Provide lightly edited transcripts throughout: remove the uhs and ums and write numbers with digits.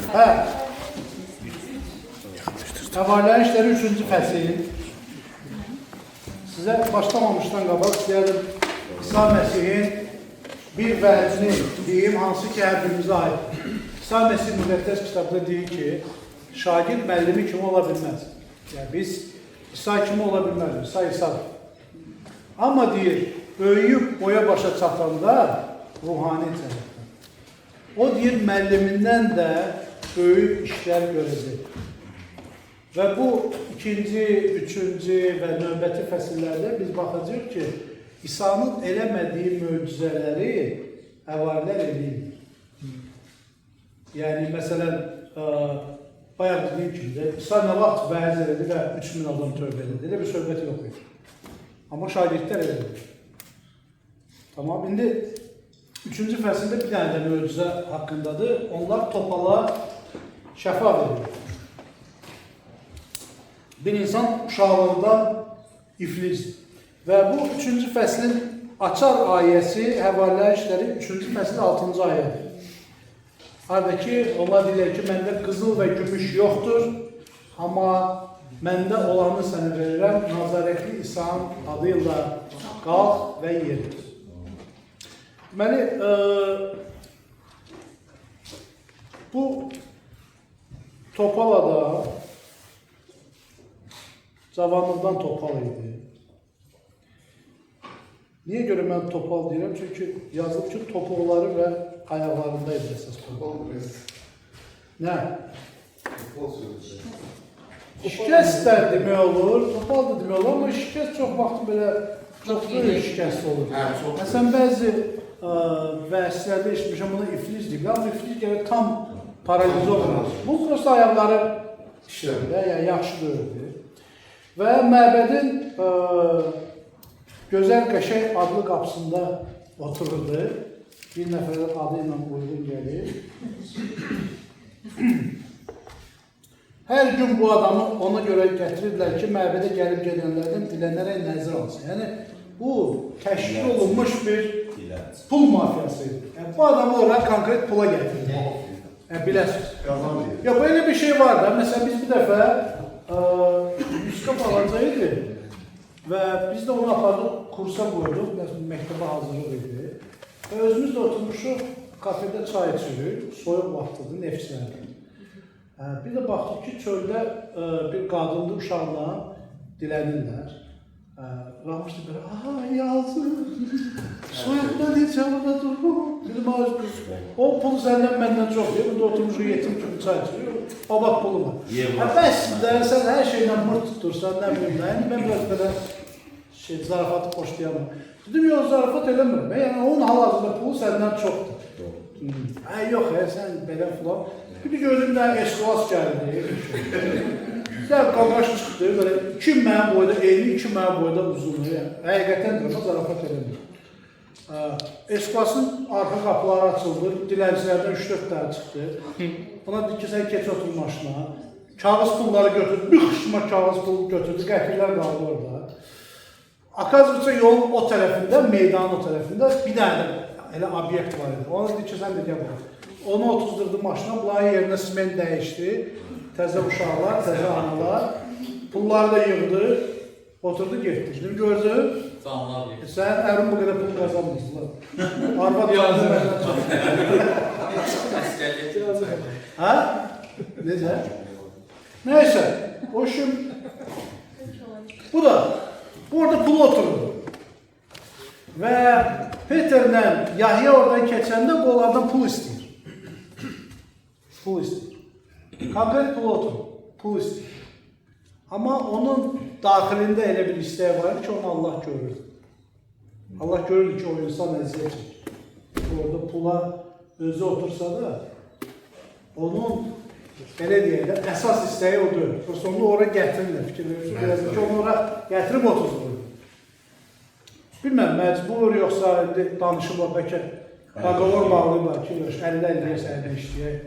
Hə. Həvalənin işləri 3-cü fəsil. Sizə başlamamışdan qabaq istəyərdim İsa Məsihin bir vəzini deyim, hansı ki, hər birimizə aid. İsa Məsih müqəddəs kitabda deyir ki, şagird müəllimi kimi ola bilməz. Yəni, biz İsa kimi ola bilməz, İsa İsadır. Amma deyir, böyüyüb boya başa çatanda ruhani tərəfdən. O deyir, müəllimindən də böyük işlər görəcək. Və bu ikinci, üçüncü və növbəti fəsillərdə biz baxacaq ki, İsa'nın eləmədiyi möcüzələri həvarilər eləyir. Yəni, məsələn, bayaq dediyim kimi, İsa nə vaxt vəz elədi və 3000 adam tövbə elədi. Elə bir söhbət yox idi. Amma şagirdlər elədi. Tamam, indi üçüncü fəsildə bir dənə də möcüzə haqqındadır. Onlar topala şəfa verir. Bir insan uşaqlığından iflicdir. Və bu üçüncü fəslin açar ayəsi Həvalilər işləri 3-cü fəslin 6-cı ayədir. Harada ki, onlar deyirlər ki, məndə qızıl və gümüş yoxdur, amma məndə olanı sənə verirəm, Nazarətli İsa'nın adıyla qalx və yedir. Deməli, bu Topalada cavanlıqdan topal idi. Niyə görə mən topal deyirəm? Çünki yazılıb ki, topuqları və ayaqlarındaydı əsas topal. Nə? Topal sözü. Şikəst də demək olur, topal da demək olur, amma şikəst çox vaxt belə çox böyük şikəst olur. Məsələn, bəzi vəsilərdə işmişəm, buna iflic deyil, amma iflic gəlir tam paralize olmaz. Bu, prosta ayaqları yaxşı döyürdü. Və məbədin gözəl qəşəng adlı qapısında otururdu. Bir nəfər adı ilə uyğun gəlir. Hər gün bu adamı ona görə gətirirlər ki, məbədə gəlib gedənlərdən dilənərək nəzir alsın. Yəni, bu təşkil olunmuş bir pul mafiyası idi. Yəni, bu adamı oraya konkret pula gətirirlər. Yəni, biləsiniz. Yox, böyle bir şey var da. Məsələn, biz bir dəfə Müskap alacaqdı və biz də onu apardıq, kursa qoyduq, məktəbə hazırlıq idi. Və özümüz də oturmuşuq, kafedə çay içirik, soyuq vaxtıdır, nefslərdir. Bir də baxdıq ki, çöldə bir qadınlı uşaqla dilənirlər. Ramışdı belə, aha, yazıq, soyuqda necə orada durur. Dedim, o pul səndən məndən çox deyir, burada oturmuşuq yetim kimi çay içirik, o bax pulu var. Bəsində sən hər şeylə mırt tutursan, nə bileyim, mən biraz belə zarafatı xoşlayamam. Dedim, yox, zarafat eləmirəm, yəni onun hal-hazırda pulu səndən çoxdur. Yox, sən belə filan. Bir gördüm də eşqlas gəldi. Gəl, qardaş çıxdı, belə 2 mənim boyda, 52 mənim boyda uzunluğu, yəni. Həqiqətən də zarafat eləmir. Eşqlasın arxa qapıları açıldı, dilənçilərdən 3-4 tane çıxdı. Ona dedi ki, sən keç otur maşına. Kağız pulları götürdü, bir xışma kağız pulu götürdü, qəfirlər qaldı orada. Akazvıca yolun o tərəfində, meydanın o tərəfində bir dənə elə obyekt var idi. Ona dedi ki, sən də gəl bax. Onu otuzdurdu maşına, bunların yerinə siment dəyişdi. Təzə uşaqlar, təzə analar. Pulları da yığdı, oturdu, getdi. Şimdi gördün, sən ərin bu qədər pul qazanmışsın. Arvad yazdı məndən çox. Hə? Necə? Neyse, o şimdi, bu da, burada pul oturdu. Və Peterlə Yahya oradan keçəndə bu onlardan pul istəyir. Pul istəyir. Konkret pul oturur, pul istəyir. Amma onun daxilində elə bir istəyi var ki, onu Allah görürdü. Allah görürdü ki, o insan əziyyət çəkir. Orada pula özü otursa da, onun belə deyək, əsas istəyi odur. Prosta onu oraya gətirirlər, fikir verirsiniz. Ki, onu oraya gətirib oturur. Bilməm, məcbur, yoxsa danışırlar, bəlkə qaqalar bağlayırlar ki, 50-50 səhədə işləyək.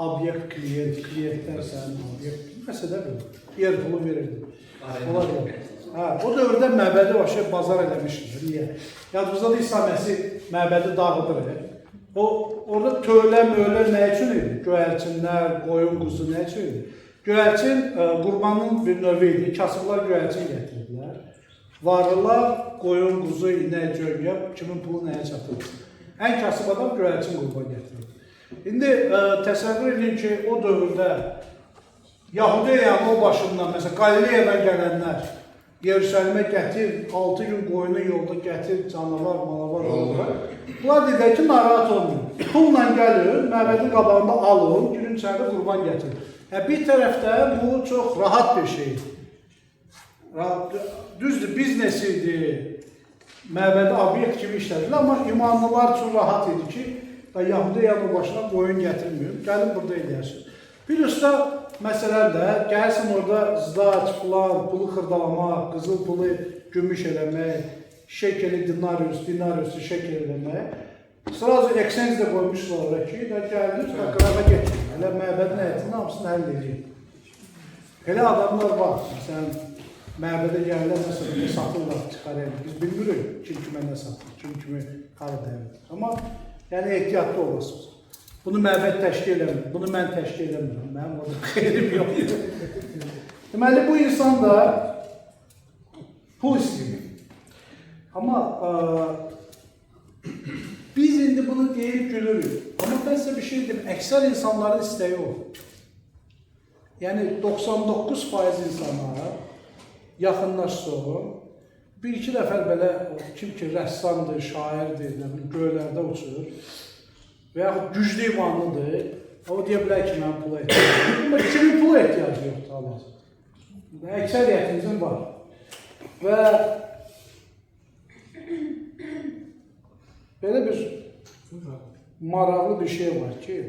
Obyekt, kliyentlər sənin obyekt. Məsələ belə. Yer pulu verirdi. O dövrdə məbədi bazar eləmişdir. Niyə? Yadımızda da İsa Məsih məbədi dağıdır. Orada tövlə, mölə nə üçün idi? Göyərçinlər, qoyun, quzu nə üçün idi? Göyərçin qurbanın bir növü idi. Kasıblar göyərçin gətirdilər. Varlılar qoyun, quzu, inək, cöngə, kimin pulu nəyə çatır? Ən kasıb adam göyərçin qurban gətirir. İndi təsəvvür edin ki, o dövrdə Yahudiyanın o başından, məsələn, Qalileyadan gələnlər Yeruşalimə gətir, 6 gün qoyunu yolda gətir, canavar, malavar olur. Bunlar deyirlər ki, narahat olmayın. Pulla gəlin, məbədin qabağında alın, günün içərisində qurban gətirin. Bir tərəfdən bu çox rahat bir şeydir. Düzdür, biznes idi, məbədi obyekt kimi işlədirlər, amma imanlılar üçün rahat idi ki, Yahudiyanın başına qoyun gətirməyib, gəlin burada eləyərsiniz. Bir usta məsələn də, gəlsin orada zdaç, plan, pulu xırdalamaq, qızıl pulu gümüş eləmək, şekeli dinariusu şekel eləmək. Sırası eksens də qoymuşlar oraya ki, gəldir, qıraba getirin. Elə məbədin həyətinin hamısını həll edin. Elə adamlar var. Məsələn, məbədə gəlirlər, məsələn, satırlar, çıxarır. Biz bilmirik kim kimə nə satır, kim kimi qarı dəvət. Amma yəni ehtiyatlı olasınız. Bunu məbəd təşkil eləmir, bunu mən təşkil eləmirəm, mənim orada xeyrim yoxdur. Deməli, bu insan da pul istəyir. Amma biz indi bunu deyib gülürük. Amma mən sizə bir şey deyim, əksər insanların istəyi o. Yəni 99% insanlara yaxınlaşsın, bir-iki nəfər belə kim ki rəssamdır, şairdir, göylərdə uçur və yaxud güclü imanlıdır, o deyə bilər ki, mən pula ehtiyacım yoxdur. Amma kimin pula ehtiyacı yoxdur, Allah. Əksəriyyətimizin var. Və belə bir maraqlı bir şey var ki,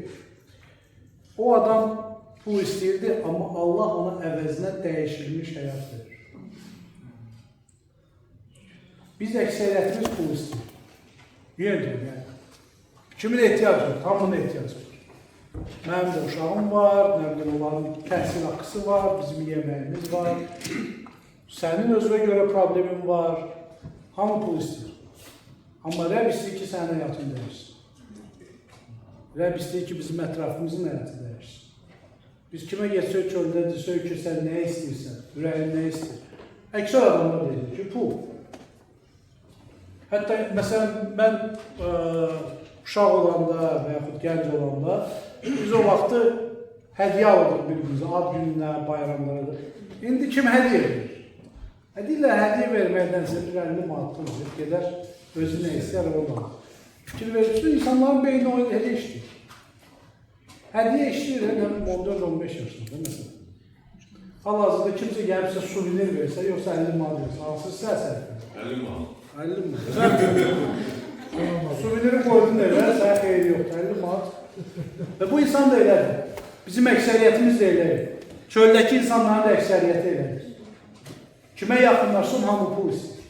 o adam pul istəyirdi, amma Allah ona əvəzinə dəyişilmiş həyat verir. Biz əksəriyyətimiz pul istəyir. Yendir, yəni. Kimin ehtiyacı var? Hamının ehtiyacı var. Mənim də uşağım var, nə bilim, onların təhsil haqqısı var, bizim yeməyimiz var. Sənin özünə görə problemin var. Hamı pul istəyir. Amma Rəbb istəyir ki, sənin həyatın dəyişsin. Rəbb istəyir ki, bizim ətrafımızın həyatı dəyişsin. Biz kimə geçsək çöldə desək ki, sən nə istəyirsən, ürəyin nə istəyir? Əksər adamlar deyir ki, pul. Hətta, məsələn, mən uşaq olanda və yaxud gənc olanda biz o vaxtı hədiyyə alırıq bir-birimizə, ad gününə, bayramlara. İndi kim hədiyyə verir? Deyirlər, hədiyyə verməkdənsə bir 50 manat pul gedər, özü nə istəyər, ondan. Fikir verirsin, insanların beyni o elə işləyir. Hədiyyə işləyir, 14-15 yaşında, məsələn. Hal-hazırda kimsə gəlibsə suvenir versə, yoxsa 50 manat versə, hansı səhər? 50 manat. 50 manat. Suveniri qoydun evə, sənə xeyri yoxdur, 50 manat. Və bu insan da elədir. Bizim əksəriyyətimiz də elədir. Çöldəki insanların da əksəriyyəti elədir. Kimə yaxınlaşsın, hamı pul istəyir.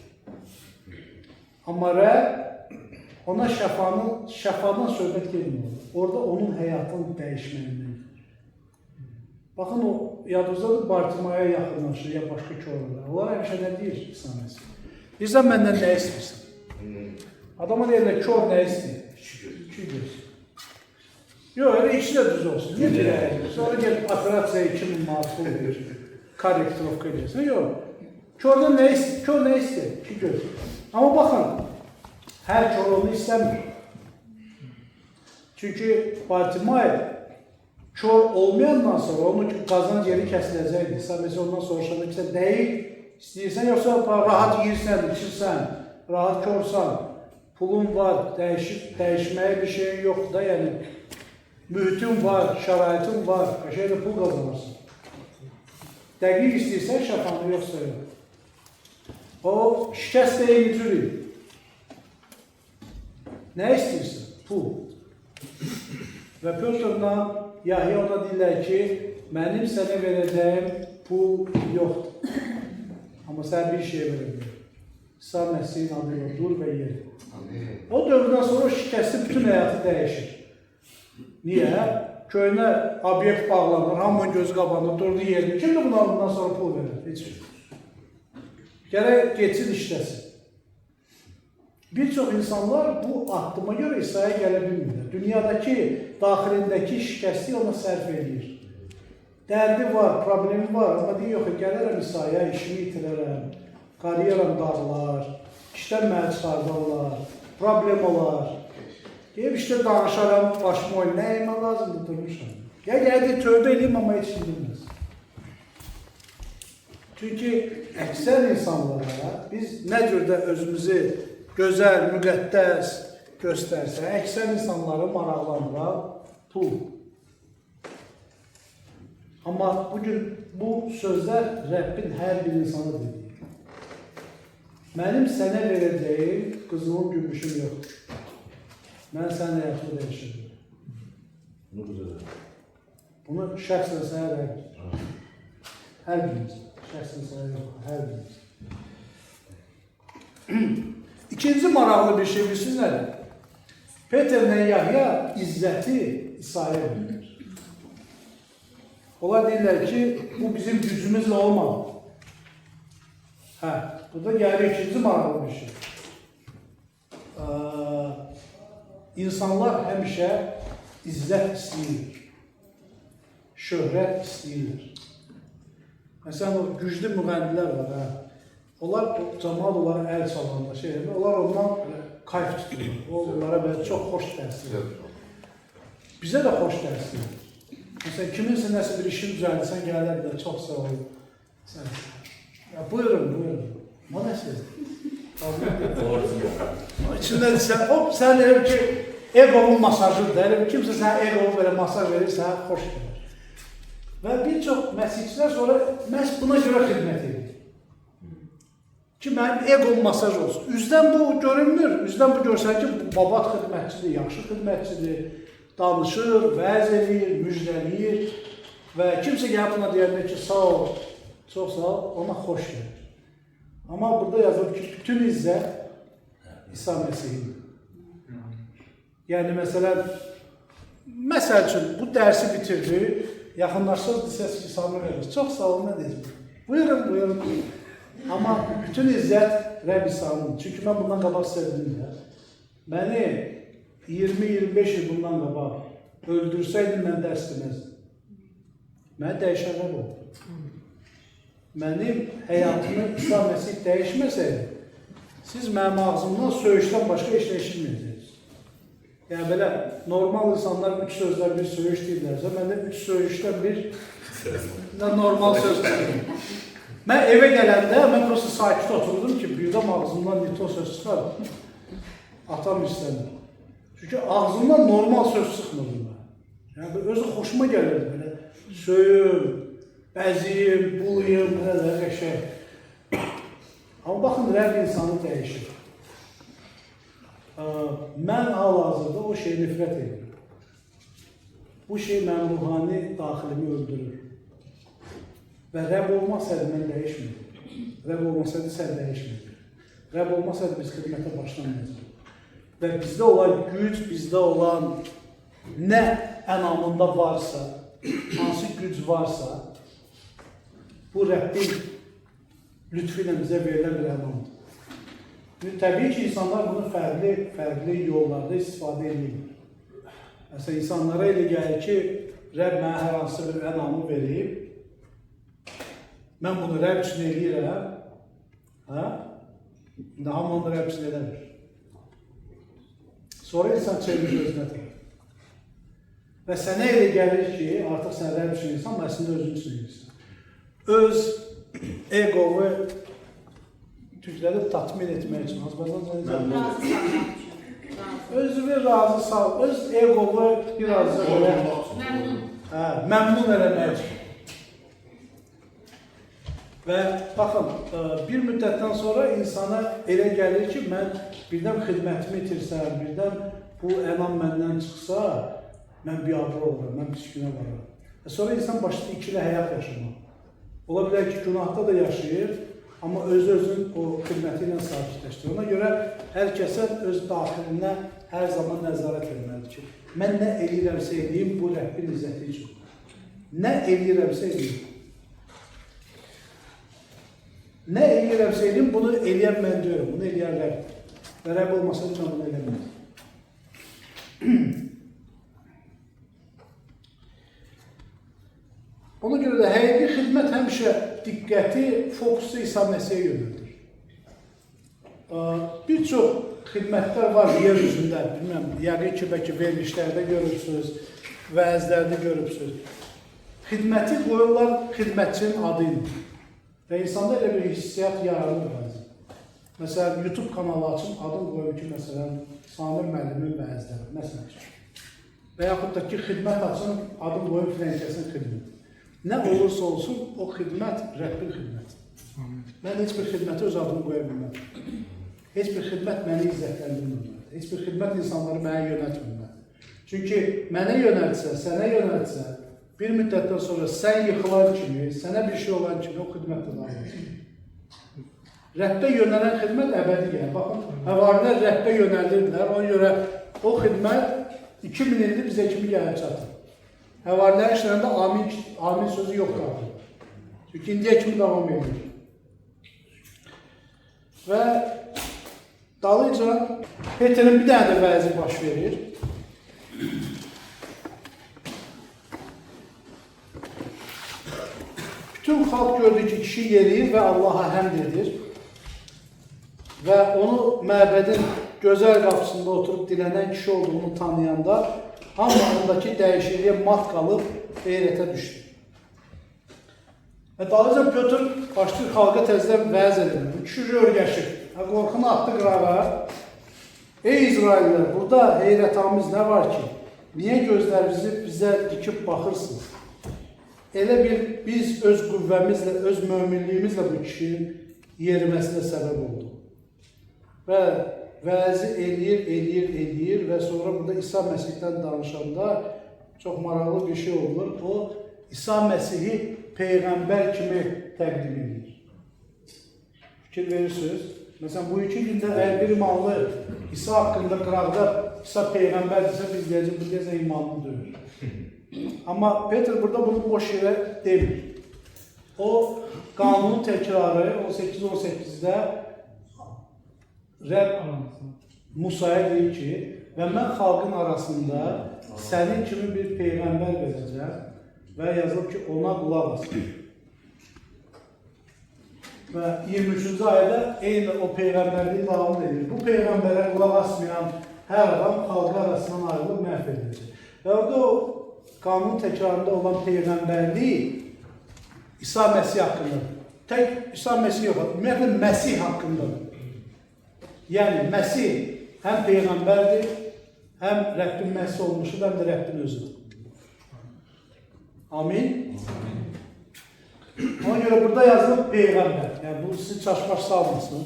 Amma Rəbb ona şəfadan söhbət gelmiyor. Orada onun həyatını dəyişməlidir. Baxın, o yadınızdadır, Bartimaya yaxınlaşır, ya başqa körlər. Onlar həmişə nə deyir İsa'nəsi? Deyirsən, məndən nə istəyirsən? Adama deyirlər, kör nə istəyir? İki göz. Yox, elə ikisi də düz olsun. Niyə deyir? Sonra gelip operasiyaya 2000 manat pul verir. Korrektirovka edirsən. Yox. Kör nə istəyir? İki göz. Amma baxın, hər kör onu istəmir. Çünki Bartimay kör olmayandan sonra onun qazanc yeri kəsiləcəkdir. Sadəcə ondan soruşanda ki, deyil, istəyirsən, yoxsa rahat yiyirsən, içirsən, rahat körsən, pulun var, dəyişməyə bir şeyin yoxdur da, yəni mühitin var, şəraitin var, şeylə pul qazanırsın. Dəqiq istəyirsən, şəfanı yoxsa yox. O, şikəst deyil, cürü. Nə istəyirsən? Pul. Və Pötrlə Yahya ona deyirlər ki, mənim sənə verəcəyim pul yoxdur. Amma sən bir şey verəcək. İsa Məsihin adıyla dur və yer. O dövrdən sonra şikəsti bütün həyatı dəyişir. Niyə? Köyünə obyekt bağlanır, hamının gözü qabağında durdu yerini. Kim də bundan sonra pul verir? Heç kim. Gərək geçsin işləsin. Bir çox insanlar bu addıma görə İsa'ya gələ bilmirlər. Dünyadakı, daxilindəki şikəsti ona sərf edir. Dərdi var, problemi var, amma deyir, yox, gələrəm İsa'ya, işimi itirərəm, kariyeram dağılar, işdən məni çıxardarlar, problem olar. Deyib, işte danışaram, başımı oyun, nə etmə lazımdır, durmuşam. Ya gəldi, tövbə edeyim, amma heç bilməz. Çünki əksər insanlara biz nə cür də özümüzü gözəl, müqəddəs göstərsə, əksər insanları maraqlandıran pul. Amma bugün bu sözlər Rəbbin hər bir insanı deyir. Mənim sənə verəcəyim qızılım, gümüşüm yoxdur. Mən sənin həyatını dəyişirdim. Bunu şəxsən sənə rəqdir. Hər birimiz. Şəxsən sənə yox, hər birimiz. İkinci maraqlı bir şey bilirsiniz nədir? Peterlə Yahya izzəti İsa'ya verir. Onlar deyirlər ki, bu bizim gücümüzlə olmadı. Burada gəlir ikinci maraqlı bir şey. İnsanlar həmişə izzət istəyirlər. Şöhrət istəyirlər. Məsələn, o güclü müğənnilər var. Onlar, cəmaat onlara əl çalanda, onlar ondan kayf tuturlar. Onlara belə çox xoş təsir edir. Bizə də xoş təsir edir. Məsələn, kiminsə nəsə bir işin düzəldirsən, gəlirlər bir də çox sağ olun. Buyurun, buyurun. O nə sözdir? İçində deyirsən, hop, sən elə ki, eqonun masajıdır. Elə kimsə sənə eqonu belə masaj verir, sənə xoş gəlir. Və bir çox məsihçilər sonra məhz buna görə xidmət edir. Ki, mənim eqom masaj olsun. Üzdən bu görünmür. Üzdən bu görsən ki, babat xidmətçidir, yaxşı xidmətçidir, danışır, vəz edir, müjdəliyir və kimsə gəlib buna deyəndə ki, sağ ol, çox sağ ol, ona xoş gəlir. Amma burada yazılır ki, bütün izzət İsa Məsihindir. Yəni, məsəl üçün, bu dərsi bitirdi, yaxınlaşsız desəz ki, İsa'nı verir. Çox sağ olun, nə deyəcəm? Buyurun, buyurun. Amma bütün izzət Rəbb İsa'nın. Çünki mən bundan qabaq sevdim də. Məni 20-25 il bundan qabaq öldürsəydim, mən dərs deməzdim. Məni dəyişən Rəbb oldu. Mənim həyatımı İsa Məsih dəyişməsəydi, siz mənim ağzımdan söyüşdən başqa heç nə eşitməyəcəksiniz. Yəni belə normal insanlar 3 sözlər bir söyüş deyirlərsə, mən də 3 söyüşdən bir normal söz deyirəm. Mən evə gələndə, mən prosta sakit oturdum ki, birdən ağzımdan nito söz çıxar. Atam istəmir. Çünki ağzımdan normal söz çıxmırdım mən. Yəni, özü xoşuma gəlirdi belə. Söyüm, bəziyim, buluyum, belə qəşəng. Amma baxın, Rəbb insanı dəyişir. Mən hal-hazırda o şeyi nifrət edirəm. Bu şey mənim ruhani daxilimi öldürür. Və Rəbb olmasaydı mən dəyişmirdim. Rəbb olmasaydı sən dəyişmirdin. Rəbb olmasaydı biz xidmətə başlamayacaq. Və bizdə olan güc, bizdə olan nə ənamında varsa, hansı güc varsa, bu Rəbbin lütfü ilə bizə verilən bir ənamdır. Təbii ki, insanlar bunu fərqli yollarda istifadə edirlər. Məsələn, insanlara elə gəlir ki, Rəbb mənə hər hansı bir ənamı verib, mən bunu Rəbb üçün eləyirəm, indi hamı onu Rəbb üçün eləmir. Sonra insan çevirir özünə tərəf. Və sənə elə gəlir ki, artıq sən Rəbb üçün insan, əslində özün üçün eləyirsən. Öz eqovu Türkləri tatmin etmək üçün, özünü razı sal, öz eqovu biraz məmnun eləmək üçün. Və baxın, bir müddətdən sonra insana elə gəlir ki, mən birdən xidmətimi itirsəm, birdən bu ənam məndən çıxsa, mən biabır olurum, mən pis günə varam. Sonra insan başlayır ikili həyat yaşamaq. Ola bilər ki, günahda da yaşayır, amma özünün o xidməti ilə sakitləşdirir. Ona görə hər kəsə öz daxilinə hər zaman nəzarət etməlidir ki, mən nə eləyirəmsə eləyim, bu Rəbbin izzəti üçün. Nə eləyirəmsə eləyim. Nə eləyirəmsə eləyim, bunu eləyən mən deyirəm, bunu eləyən Rəbb. Və Rəbb olmasaydı mən bunu eləməzdim. Ona görə də həqiqi xidmət həmişə diqqəti, fokusu İsa Məsihə yönəldir. Bir çox xidmətlər var yer üzündə, bilməm, yəqin ki, bəlkə verilişlərdə görürsünüz, vəzlərdə görürsünüz. Xidməti qoyurlar xidmətçinin adı ilə. Və insanda elə bir hissiyat yaranır bəzən. Məsələn, YouTube kanalı açın, adını qoyur ki, məsələn, Samir müəllimin vəzləri, məsələn. Və yaxud da ki, xidmət açın, adını qoyur filənkəsin xidməti. Nə olursa olsun, o xidmət Rəbbin xidməti. Mən heç bir xidməti öz adımı qoya bilməm. Heç bir xidmət məni izzətləndirmir. Heç bir xidmət insanları mənə yönətmir. Çünki mənə yönəltsə, sənə yönəltsə, bir müddətdən sonra sən yıxılan kimi, sənə bir şey olan kimi o xidmətlə davam edir. Rəbbə yönələn xidmət əbədi gəlir. Baxın, həvarilər Rəbbə yönəldirdilər. Ona görə o xidmət 2000 ildir bizə kimi gəlib çatır. Həvarilər işlərində amin sözü yoxdur. Çünki indiyə kimi davam edir. Və dalıyca Peterin bir dənə də vəzi baş verir. Bütün xalq gördü ki, kişi yeriyir və Allaha həmd edir. Və onu məbədin gözəl qapısında oturub dilənən kişi olduğunu tanıyanda hamılarındakı dəyişikliyə mat qalıb heyrətə düşdü. Və dalıyca Pötr başlayır xalqa təzədən vəz edir. Bu kişi rörgəşir. Qorxunu atdı qırağa. Ey İsraillər, burada heyrətamiz nə var ki? Niyə gözlərinizi bizə dikib baxırsınız? Elə bir biz öz qüvvəmizlə, öz möminliyimizlə bu kişinin yeriməsinə səbəb oldu. Və vəzi eləyir və sonra burada İsa Məsihdən danışanda çox maraqlı bir şey olur. O, İsa Məsihi Peyğəmbər kimi təqdim edir. Fikir verirsiniz. Məsələn, bu iki gündə əgər bir imanlı İsa haqqında qıraqda İsa Peyğəmbərdirsə, biz deyəcək, bu deyəcək imanlı deyil. Amma Peter burada bunu boş yerə demir. O, qanunun təkrarı 18-18-də Rəbb Musaya deyir ki, və mən xalqın arasında sənin kimi bir Peyğəmbər verəcəm və yazılıb ki, ona qulaq asın. Və 23-cü ayda eyni o Peyğəmbərliyi davam edir. Bu Peyğəmbərə qulaq asmayan hər adam xalqı arasından ayrılıb məhv edilir. Və orada o qanun təkrarında olan Peyğəmbərliyi İsa Məsih haqqındadır. Tək İsa Məsih yox, ümumiyyətlə Məsih haqqındadır. Yəni, Məsih həm Peyğəmbərdir, həm Rəbbin Məsih olmuşudur, həm də Rəbbin özüdür. Amin. Ona görə burada yazılıb Peyğəmbər. Yəni, bu sizi çaşbaş salmasın.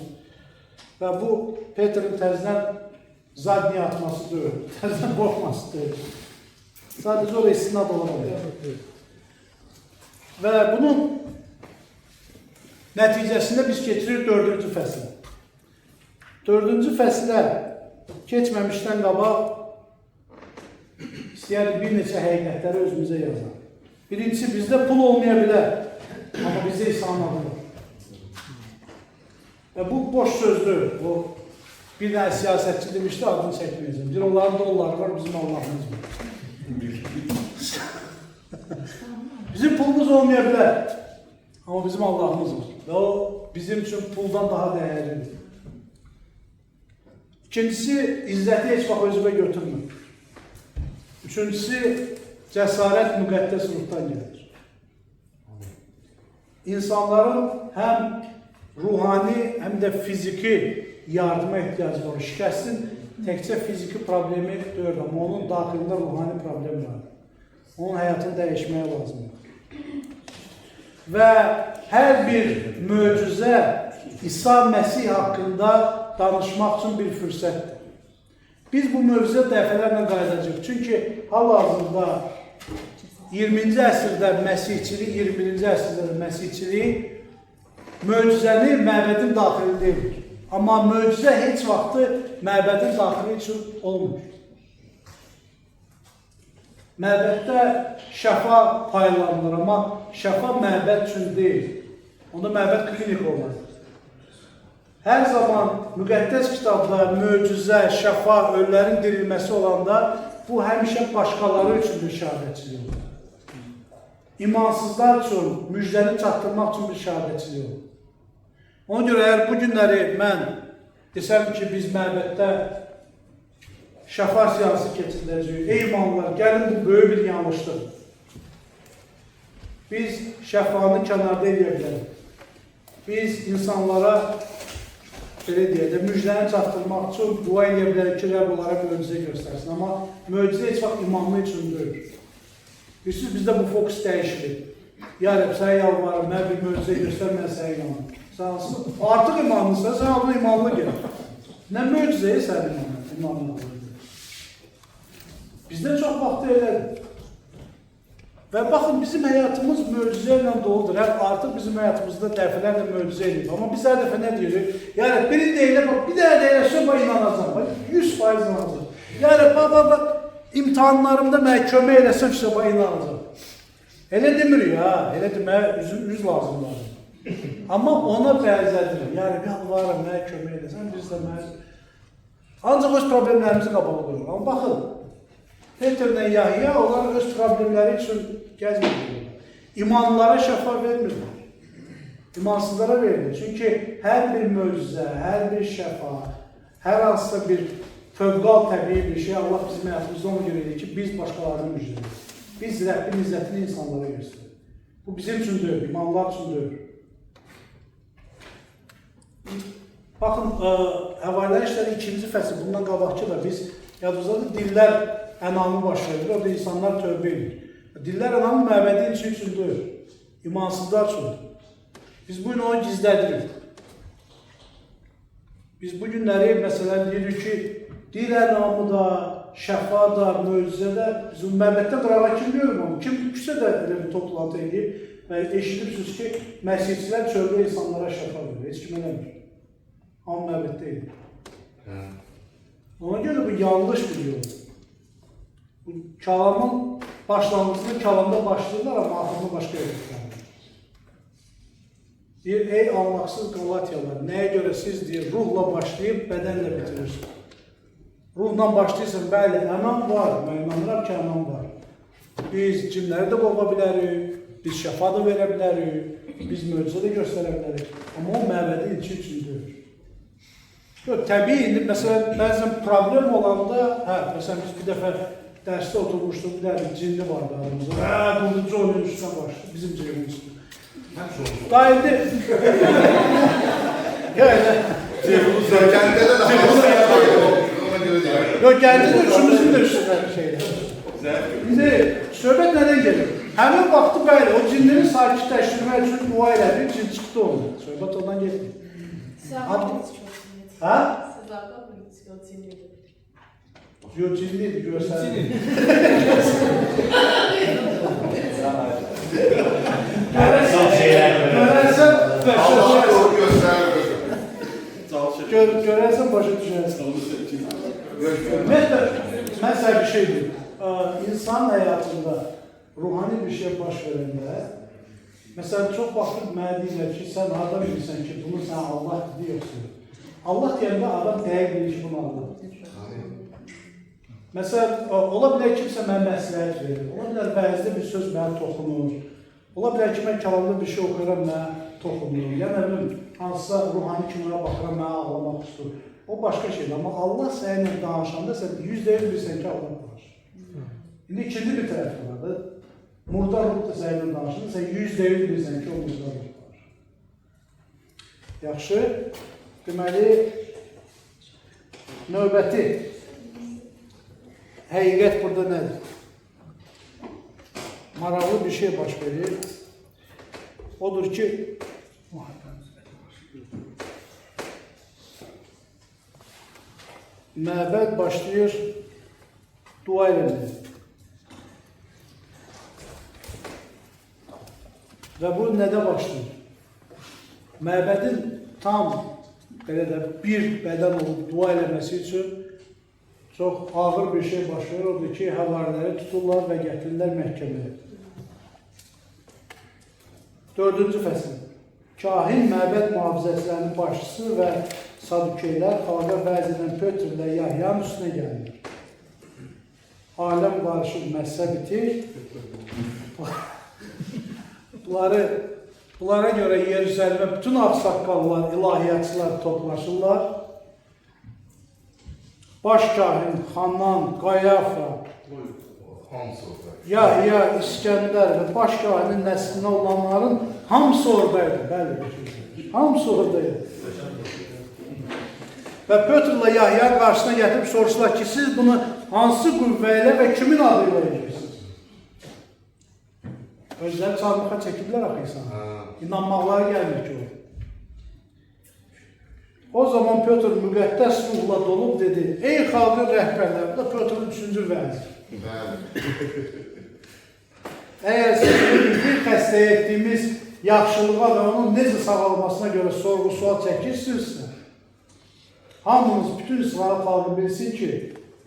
Və bu Peterin təzdən zadniyə atması deyil, təzdən qorxması deyil. Sadəcə oraya istinad olaraq. Və bunun nəticəsində biz keçirik 4-cü fəslə. 4-cü fəslə keçməmişdən qabaq istəyərik bir neçə həqiqətləri özümüzə yazaq. Birincisi, bizdə pul olmaya bilər, amma bizdə İsa'nın adı var. Və bu boş sözdür. O, bir dənə siyasətçi demişdi, adını çəkməyəcəm. Bir onların dolları var, bizim Allah'ımız var. Bizim pulumuz olmaya bilər, amma bizim Allah'ımız var. Və o, bizim üçün puldan daha dəyərlidir. İkincisi, izzəti heç vaxt özümə götürmür. Üçüncüsü, cəsarət müqəddəs ruhdan gəlir. İnsanların həm ruhani, həm də fiziki yardıma ehtiyacı var. Şikəstin təkcə fiziki problemi deyil, amma onun daxilində ruhani problem var. Onun həyatını dəyişməyə lazımdır. Və hər bir möcüzə İsa Məsih haqqında danışmaq üçün bir fürsətdir. Biz bu mövzuya dəfələrlə qayıdacaq. Çünki hal-hazırda 20-ci əsrdə məsihçilik, 21-ci əsrdə məsihçilik möcüzəni məbədin daxilində edir. Amma möcüzə heç vaxtı məbədin daxili üçün olmur. Məbəddə şəfa paylanılır, amma şəfa məbəd üçün deyil. Onda məbəd klinik olmaz. Hər zaman müqəddəs kitabda möcüzə, şəfa, ölülərin dirilməsi olanda bu həmişə başqaları üçün bir şəhadətçilik olur. İmansızlar üçün müjdəni çatdırmaq üçün bir şəhadətçilik olur. Ona görə əgər bu günləri mən desəm ki, biz məbəddə şəfa seansı keçiriləcək, ey imanlar, gəlin bu böyük bir yanlışdır. Biz şəfanı kənarda edə bilərik. Biz insanlara belə deyək də, müjdəni çatdırmaq üçün dua edə bilərik ki, Rəbb onlara möcüzə göstərsin. Amma möcüzə heç vaxt imanlı üçün deyil. Bilirsiniz, bizdə bu fokus dəyişilir. Ya Rəbb, sənə yalvarım, mən bir möcüzə göstər, mən sənə inanım. Artıq imanlısan, sən adına imanlı gəl. Nə möcüzəyə sən imanlı. Bizdə çox vaxt elədir. Və baxın, bizim həyatımız möcüzə ilə doludur. Artıq bizim həyatımızda dəfələrlə möcüzə edilir. Amma biz hər dəfə nə deyirik? Yəni, biri deyilə, bir dənə deyilə, bax, inanacaq. 100% inanacaq. Yəni, bax, imtihanlarımda mənə kömək eləsəm, bax, inanacaq. Elə demirik, elə deməyə üz lazımdır. Amma ona bənzədir. Yəni, yalvarım, mənə kömək eləsəm, biz də mənə... Ancaq öz problemlərimizi qabağa qoyuyor. Amma baxın, Peterlə Yahya onlar öz problemləri üçün gəzmirlər. İmanlara şəfa vermirlər. İmansızlara verilir. Çünki hər bir möcüzə, hər bir şəfa, hər hansısa bir fövqal təbii bir şey Allah bizim həyatımızda ona görə edir ki, biz başqalarını müjdədir. Biz Rəbbin izzətini insanlara göstərir. Bu bizim üçün deyil, imanlar üçün deyil. Baxın, Həvarilər İşləri 2-ci fəsil, bundan qabaqki da biz yadımızdadır, dillər ənamı baş verir, o da insanlar tövbə edir. Dillər ənamı məbədin üçün deyil, imansızlar üçündür. Biz bu gün onu gizlədirik. Biz bu günləri məsələn deyirik ki, dil ənamı da, şəfa da, möcüzə də, bizim məbəddə qırağa kim görür onu? Kim küsə də elə bir toplantı edib və eşidirsiniz ki, məsihçilər çöldə insanlara şəfa verir, heç kim eləmir. Amma məbəddə edir. Ona görə bu yanlış bir yoldur. Bu kəlamın başlanğıcını kəlamda başlayırlar, amma axırını başqa yerdir. Deyir, ey anlaqsız Qalatiyalar, nəyə görə siz deyir, ruhla başlayıb, bədənlə bitirirsiniz. Ruhla başlayırsan, bəli, ənam var, mən inanıram ki, ənam var. Biz cinləri də qova bilərik, biz şəfa da verə bilərik, biz möcüzə də göstərə bilərik. Amma o məbədin içi üçün deyir. Yox, təbii, indi məsələn, bəzən problem olanda, məsələn, biz bir dəfə dərsdə oturmuşduq, bir dənə cinli vardı aramızda. Qılıncı oyunun üstünə başladı, bizim cibin üstünə. Da indi... Yox, gəldi də üçümüzün də üstünə bir şeydir. İndi söhbət nədən gelir? Həmin vaxtı bəli, o cinləri sakitləşdirmək üçün dua elədi, cin çıxdı onu. Söhbət ondan getdi. Ha? Yox, cinliydi, görsənir. Görərsən, başa düşərsən. Mən sənə bir şey deyim. İnsan həyatında ruhani bir şey baş verəndə, məsələn, çox vaxt mənə deyirlər ki, sən harada bilirsən ki, bunu sən Allah dedi yoxsa. Allah deyəndə adam dəqiq bilir ki, bunu Allah deyir. Məsələn, ola bilər kimsə mənə məsləhət verir, ola bilər vəzdə bir söz mənə toxunur, ola bilər ki, mən kəlamda bir şey oxuyuram, mənə toxunur, ya nə bilim, hansısa ruhani kimlərə baxıram, mənə ağlamaq tutur. O başqa şeydir, amma Allah sənlə danışanda sən %100 bilirsən ki, Allah danışır. İndi ikinci bir tərəfi var da, murdar ruh da sənlə danışanda sən %100 bilirsən ki, o murdar ruh danışır. Yaxşı, deməli, növbəti həqiqət burada nədir? Maraqlı bir şey baş verir. Odur ki, məbəd başlayır dua eləməyə. Və bu nədə başlayır? Məbədin tam bir bədən olub dua eləməsi üçün çox ağır bir şey baş verir. Odur ki, həvariləri tuturlar və gətirirlər məhkəməyə. 4-cü fəsil. kahin məbəd mühafizəçilərinin başçısı və Sadukeylər xalqa vəz edən Pötrlə Yahyanın üstünə gəlir. Aləm qarışıq məhsə bitir. Bunlara görə yer üzərində bütün ağsaqqallar, ilahiyyatçılar toplaşırlar. Baş kahin, Hanan, Qayafa, Yahya, İskəndər və baş kahinin nəslindən olanların hamısı oradaydı. Bəli, hamısı oradaydı. Və Pötrlə Yahya qarşısına gətirib soruşdular ki, siz bunu hansı qüvvə ilə və kimin adıyla edirsiniz? Özləri çarmıxa çəkiblər axı insana. İnanmaqları gəlmir ki o. O zaman Pötr müqəddəs ruhla dolub dedi, ey xalqın rəhbərləri, bu da Pötrün 3-cü vəzi. Əgər sizin bir xəstə etdiyimiz yaxşılığa və onun necə sağalmasına görə sorğu-sual çəkirsinizsə, hamınız bütün İsrail xalqı bilsin ki,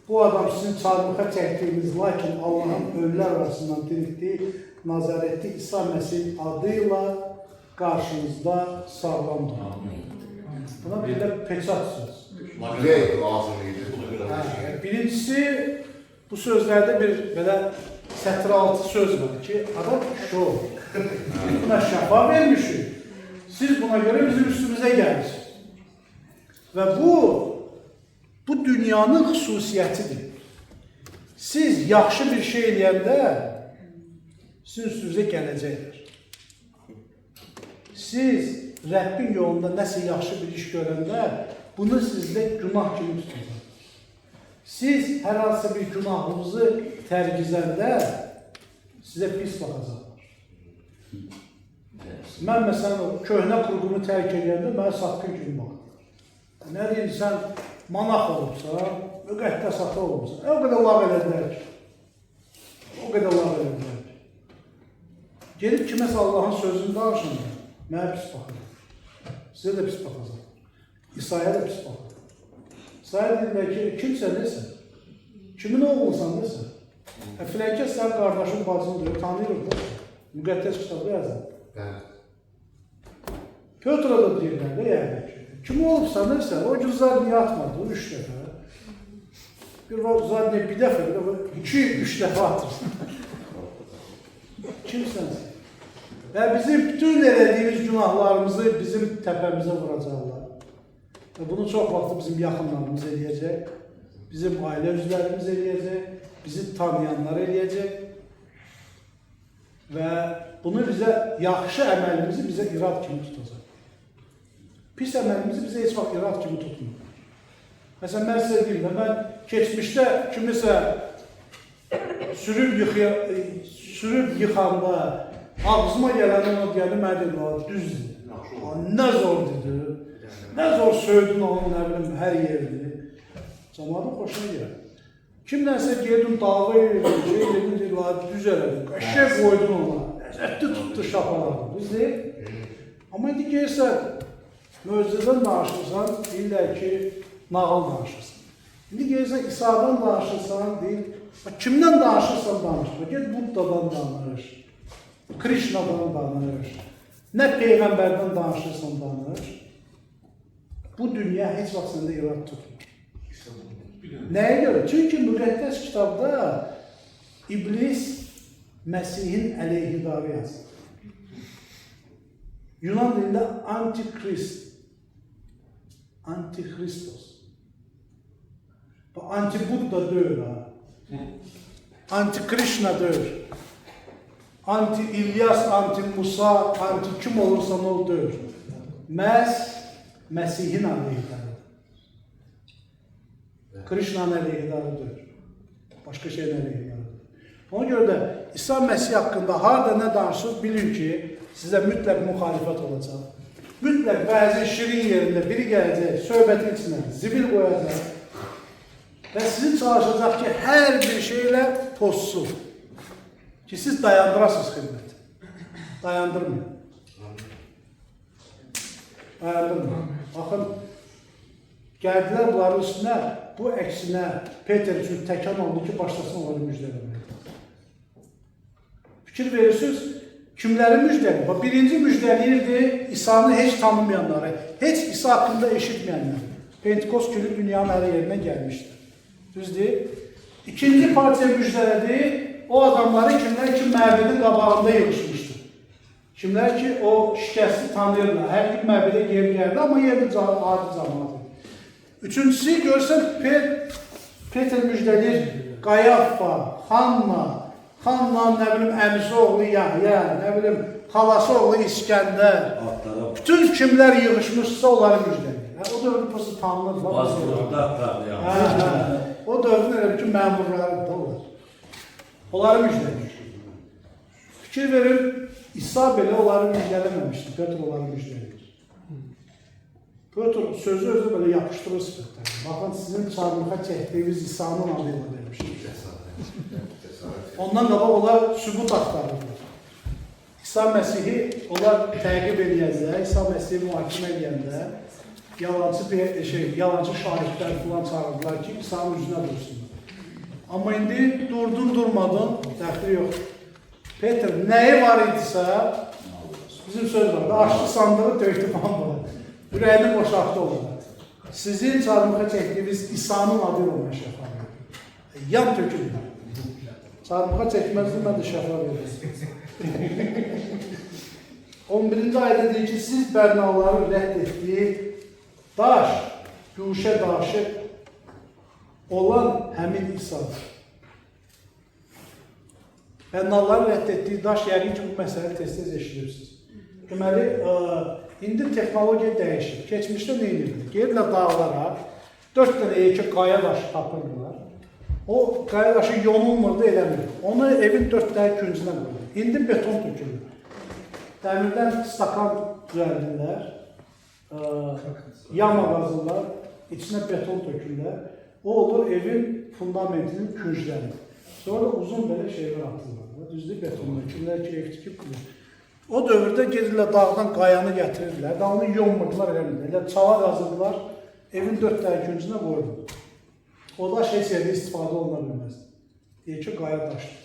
bu adam sizin çarmıxa çəkdiyiniz, lakin Allahın ölülər arasından diriltdiyi Nazarətli İsa Məsih adıyla qarşınızda sağlamdır. Buna bir də peçat söz. Birincisi, bu sözlərdə bir belə sətr altı söz var ki, adam şov. Biz buna şəfa vermişik. Siz buna görə bizim üstümüzə gəlirsiniz. Və bu dünyanın xüsusiyyətidir. Siz yaxşı bir şey eləyəndə sizin üstünüzə gələcəkdir. Siz Rəbbin yolunda nəsə yaxşı bir iş görəndə bunu sizdə günah kimi tutacaq. Siz hər hansı bir günahınızı tərgizəndə sizə pis baxacaqlar. Mən məsələn köhnə qurğunu tərk edəndə mənə satqın kimi baxırlar. Nə deyim, sən manaq olubsan, müqəddəs ata olubsan, o qədər lağ elədilər ki. O qədər lağ elədilər ki. Gelib kiməsə Allahın sözünü danışın, mənə pis baxır. Sizə də pis baxacaq. İsa'ya da pis baxır. İsa'ya deyirlər ki, kimsən, nəsən? Kimin oğulsan, nəsən? Filənkə sən qardaşın, bacını diyor, tanıyırıq da. Müqəddəs kitabda yazır. Pötrə da deyirlər də, yəni ki, kim olubsan, nəsən? O gün zadniyə atmadı, 3 dəfə. Bir zadniyə bir dəfə, 2-3 dəfə atırsın. Kimsənsin? Və bizim bütün elədiyimiz günahlarımızı bizim təpəmizə vuracaqlar. Və bunu çox vaxt bizim yaxınlarımız eləyəcək, bizim ailə üzvlərimiz eləyəcək, bizi tanıyanlar eləyəcək. Və bunu bizə, yaxşı əməlimizi bizə irad kimi tutacaq. Pis əməlimizi bizə heç vaxt irad kimi tutmur. Məsələn, mən sizə deyim də, mən keçmişdə kimisə sürüb yıxanda, ağzıma gələn ona deyəndə mənə deyirlər, düzdür. Nə zor dedi, nə zor söydün onun, nə bilim, hər yerini. Cəmaatın xoşuna gəlir. Kimdənsə gedin, dava edin, şey edin, deyirlər, düz elədin, qəşək qoydun ona, ləzzətli tutdu, şapaladı, düzdür. Amma indi gəlsən, möcüzədən danışırsan, deyirlər ki, nağıl danışırsan. İndi gəlsən, İsa'dan danışırsan, deyir, kimdən danışırsan danışır, gel Buddadan danış. Krishna'dan danış, nə Peyğəmbərdən danışırsan danış, bu dünya heç vaxt səndə irad tutmur. Nəyə görə? Çünki müqəddəs kitabda İblis Məsihin əleyhidarı yazır. Yunan dilində Antikrist, Antikristos. Anti-Budda deyil ha. Anti-Krishna deyil. Anti-İlyas, anti-Musa, anti-kim olursa ne olur? Məsihin əleyhidarıdır. Krishna'nın əleyhidarıdır. Başqa şeyin əleyhidarıdır. Ona görə də İsa Məsih haqqında harada nə danışır, bilin ki, sizə mütləq müxalifət olacaq. Mütləq bəzi şirin yerində biri gələcək, söhbətin içinə zibil qoyacaq və sizi çalışacaq ki, hər bir şeylə pozsun. Ki siz dayandırasınız xidməti. Dayandırmayın. Dayandırmayın. Baxın, gəldilər bunların üstünə, bu əksinə Peter üçün təkan oldu ki, başlasın onları müjdələmək. Fikir verirsiniz, Kimləri müjdəliyir? Bax, birinci müjdəliyirdi İsa'nı heç tanımayanları, heç İsa haqqında eşitməyənlər. Pentekost günü dünyanın hər yerindən gəlmişdir. Düzdür? İkinci partiya müjdələdi o adamları kimlər ki məbədin qabağında yığışmışdı. Kimlər ki o şikəsti tanıyırlar. Hər gün məbədə geri gəldi, amma yerli adi cəmaatı. Üçüncüsü görsən Peter müjdəliyir Qayaffa, Xannanın nə bilim əmisi oğlu Yahya, nə bilim xalası oğlu İskəndər. Bütün kimlər yığışmışsa onları müjdəliyir. O dövrün prosto tanınır. O dövrün elə bütün məmurları da olur. Onları müjdəliyir. Fikir verin, İsa belə onları müjdələməmişdi. Petr onları müjdəliyir. Petr sözü özü belə yapışdırır sifətləri. Baxın, sizin çarmıxa çəkdiyiniz İsa'nın adıyla vermişdir. Ondan qabaq onlar sübut axtarırlar. İsa Məsihi onlar təqib edəndə, İsa Məsihi mühakimə edəndə yalancı şahidlər falan çağırdılar ki, İsa'nın üzünə dursunlar. Amma indi durmadın, təxir yox. Petr nəyi var idisə, bizim söz var, açdı sandığı döktü falan. Ürəyini boşaltdı onlar. Sizin çarmıxa çəkdiyiniz İsa'nın adı ilə ona şəfa verir. Yan tökülür. Çarmıxa çəkməzdir, mən də şəfa verir. 11-ci ayda deyir ki, siz bərnaları rədd etdiyi daş, güşə daşı olan həmin İsa'dır. Bərnaları rədd etdiyi daş, yəqin ki, bu məsələ tez-tez eşilirsiniz. Deməli, indi texnologiya dəyişir. Keçmişdə nə edirlər? Gelirlər dağlara, 4 dənə yekə qaya daşı tapırdılar. O qaya daşı yonulmurdu, eləmir. Onu evin 4 dənə küncünə qoyur. İndi beton tökülür. Dəmirdən stakan düzəldirlər, yama qazırlar, içinə beton tökürlər. O olur evin fundamentinin küncləri. Sonra uzun belə şeylər atırlar. Düzdür betonlar, kimlər ki ev tikib qılır. O dövrdə gedirlər dağdan qayanı gətirirdilər, dağını yonmurdular, eləmirlər. Elə çala qazırdılar, evin 4 dənə küncünə qoyurdular. O daş heç yerdə istifadə oluna bilməz. Deyir ki, qaya daşdır.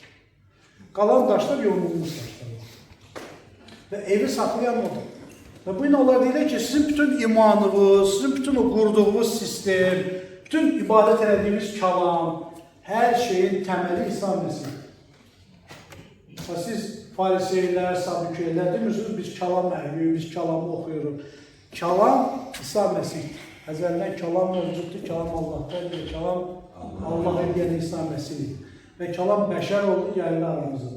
Qalan daşlar yonulmuş daşlar. Və evi saxlayan odur. Və bu ilə onlar deyirlər ki, sizin bütün imanınız, sizin bütün o qurduğunuz sistem, bütün ibadət edədiyiniz kalam, hər şeyin təməli İsa Məsihdir. Siz fariseylər, sadükeylər demirsiniz, biz kalam əhliyik, biz kalamı oxuyuruq. Kalam İsa Məsihdir. Əzəldən kalam mövcuddur, kalam Allah'tandır, kalam Allah eləyən İsa Məsihdir. Və kalam bəşər oldu, gəldi aramızda.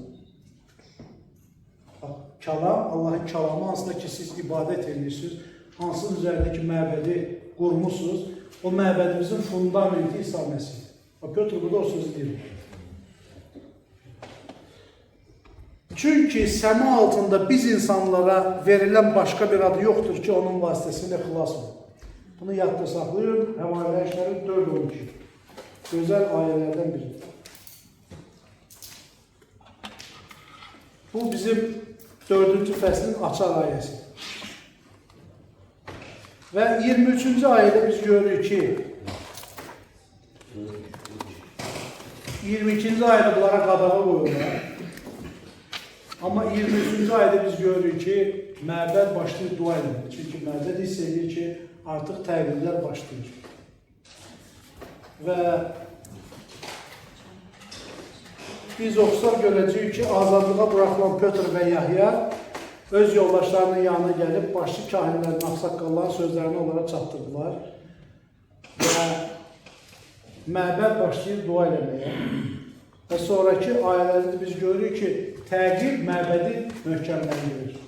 Kalam, Allahın kalamı, hansında ki siz ibadət edirsiniz, hansının üzərindəki məbədi qurmuşsunuz, o məbədimizin fundamenti İsa Məsihdir. Petr burada o sözü deyir. Çünki səma altında biz insanlara verilən başqa bir adı yoxdur ki, onun vasitəsilə xilas olur. Bunu yadda saxlayın, Həvarilər İşləri 4-12. Gözəl ayələrdən biridir. Bu bizim 4-cü fəslin açar ayəsidir. Və 23-cü ayədə biz görürük ki, 22-ci ayədə bunlara qadağa qoyurlar. Amma 23-cü ayədə biz görürük ki, məbəd başlayır dua edir. Çünki məbəd hiss edir ki, artıq təqiblər başlayır. Və biz oxusaq görəcəyik ki, azadlığa buraxılan Petr və Yahya öz yoldaşlarının yanına gəlib, başçı kahinlərin, ağsaqqalların sözlərini onlara çatdırdılar. Və məbəd başlayır dua eləməyə. Və sonraki ayələrdə biz görürük ki, təqib məbədi möhkəmləndirir.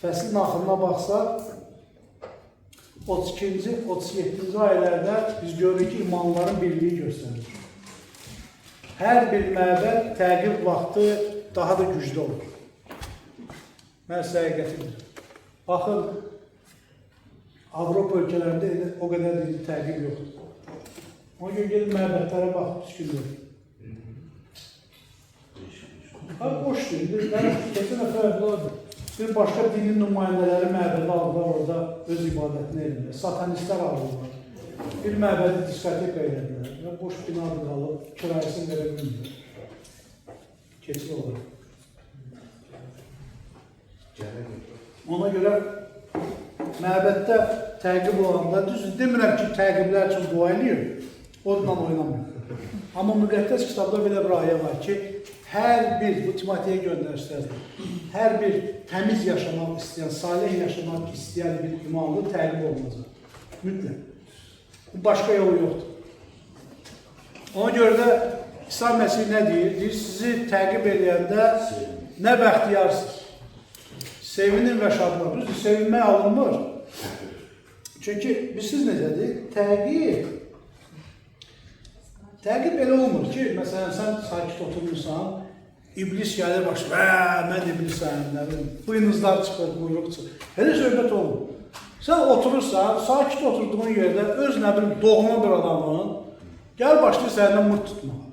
Fəslin axırına baxsaq, 32-ci, 37-ci ayələrdə biz görürük ki, imanların birliyi göstərir. Hər bir məbəd təqib vaxtı daha da güclü olur. Məhz həqiqətidir. Baxın, Avropa ölkələrində o qədər təqib yoxdur. Ona görə gelin məbədlərə baxıb püskürür. Boş deyil. Keçən nəfər bir başqa dinin nümayəndələri məbədə aldılar, orada öz ibadətini edirlər. Satanistlər aldılar. Bir məbədi diskoteka edədilər və boş binadır alıb, kirayəsini verə bilmirlər. Keçil olaraq. Ona görə məbəddə təqib olanda, düzdür, demirəm ki, təqiblər üçün dua eləyir, onunla oynamıyor. Amma müqəddəs kitabda belə bir ayə var ki, hər bir, bu Timoteyə göndərsizdir, hər bir təmiz yaşamaq istəyən, salih yaşamaq istəyən bir imanlı təqib olunacaq. Mütləq. Bu başqa yolu yoxdur. Ona görə də İsa Məsih nə deyir? Deyir, sizi təqib edəndə nə bəxtiyarsınız. Sevinin və şadlar. Düzdür, sevinmək alınmır. Çünki bilirsiniz necədir? Təqib elə olmur ki, məsələn, sən sakit oturmursan, iblis gəlir başlayır, mən iblisəm, nə bilim, buynuzlar çıxır, buyruq çıxır. Elə söhbət olmur. Sən oturursan, sakit oturduğun yerdə öz nə bilim, doğma bir adamın, gəl başlayır səninlə mırt tutmağa.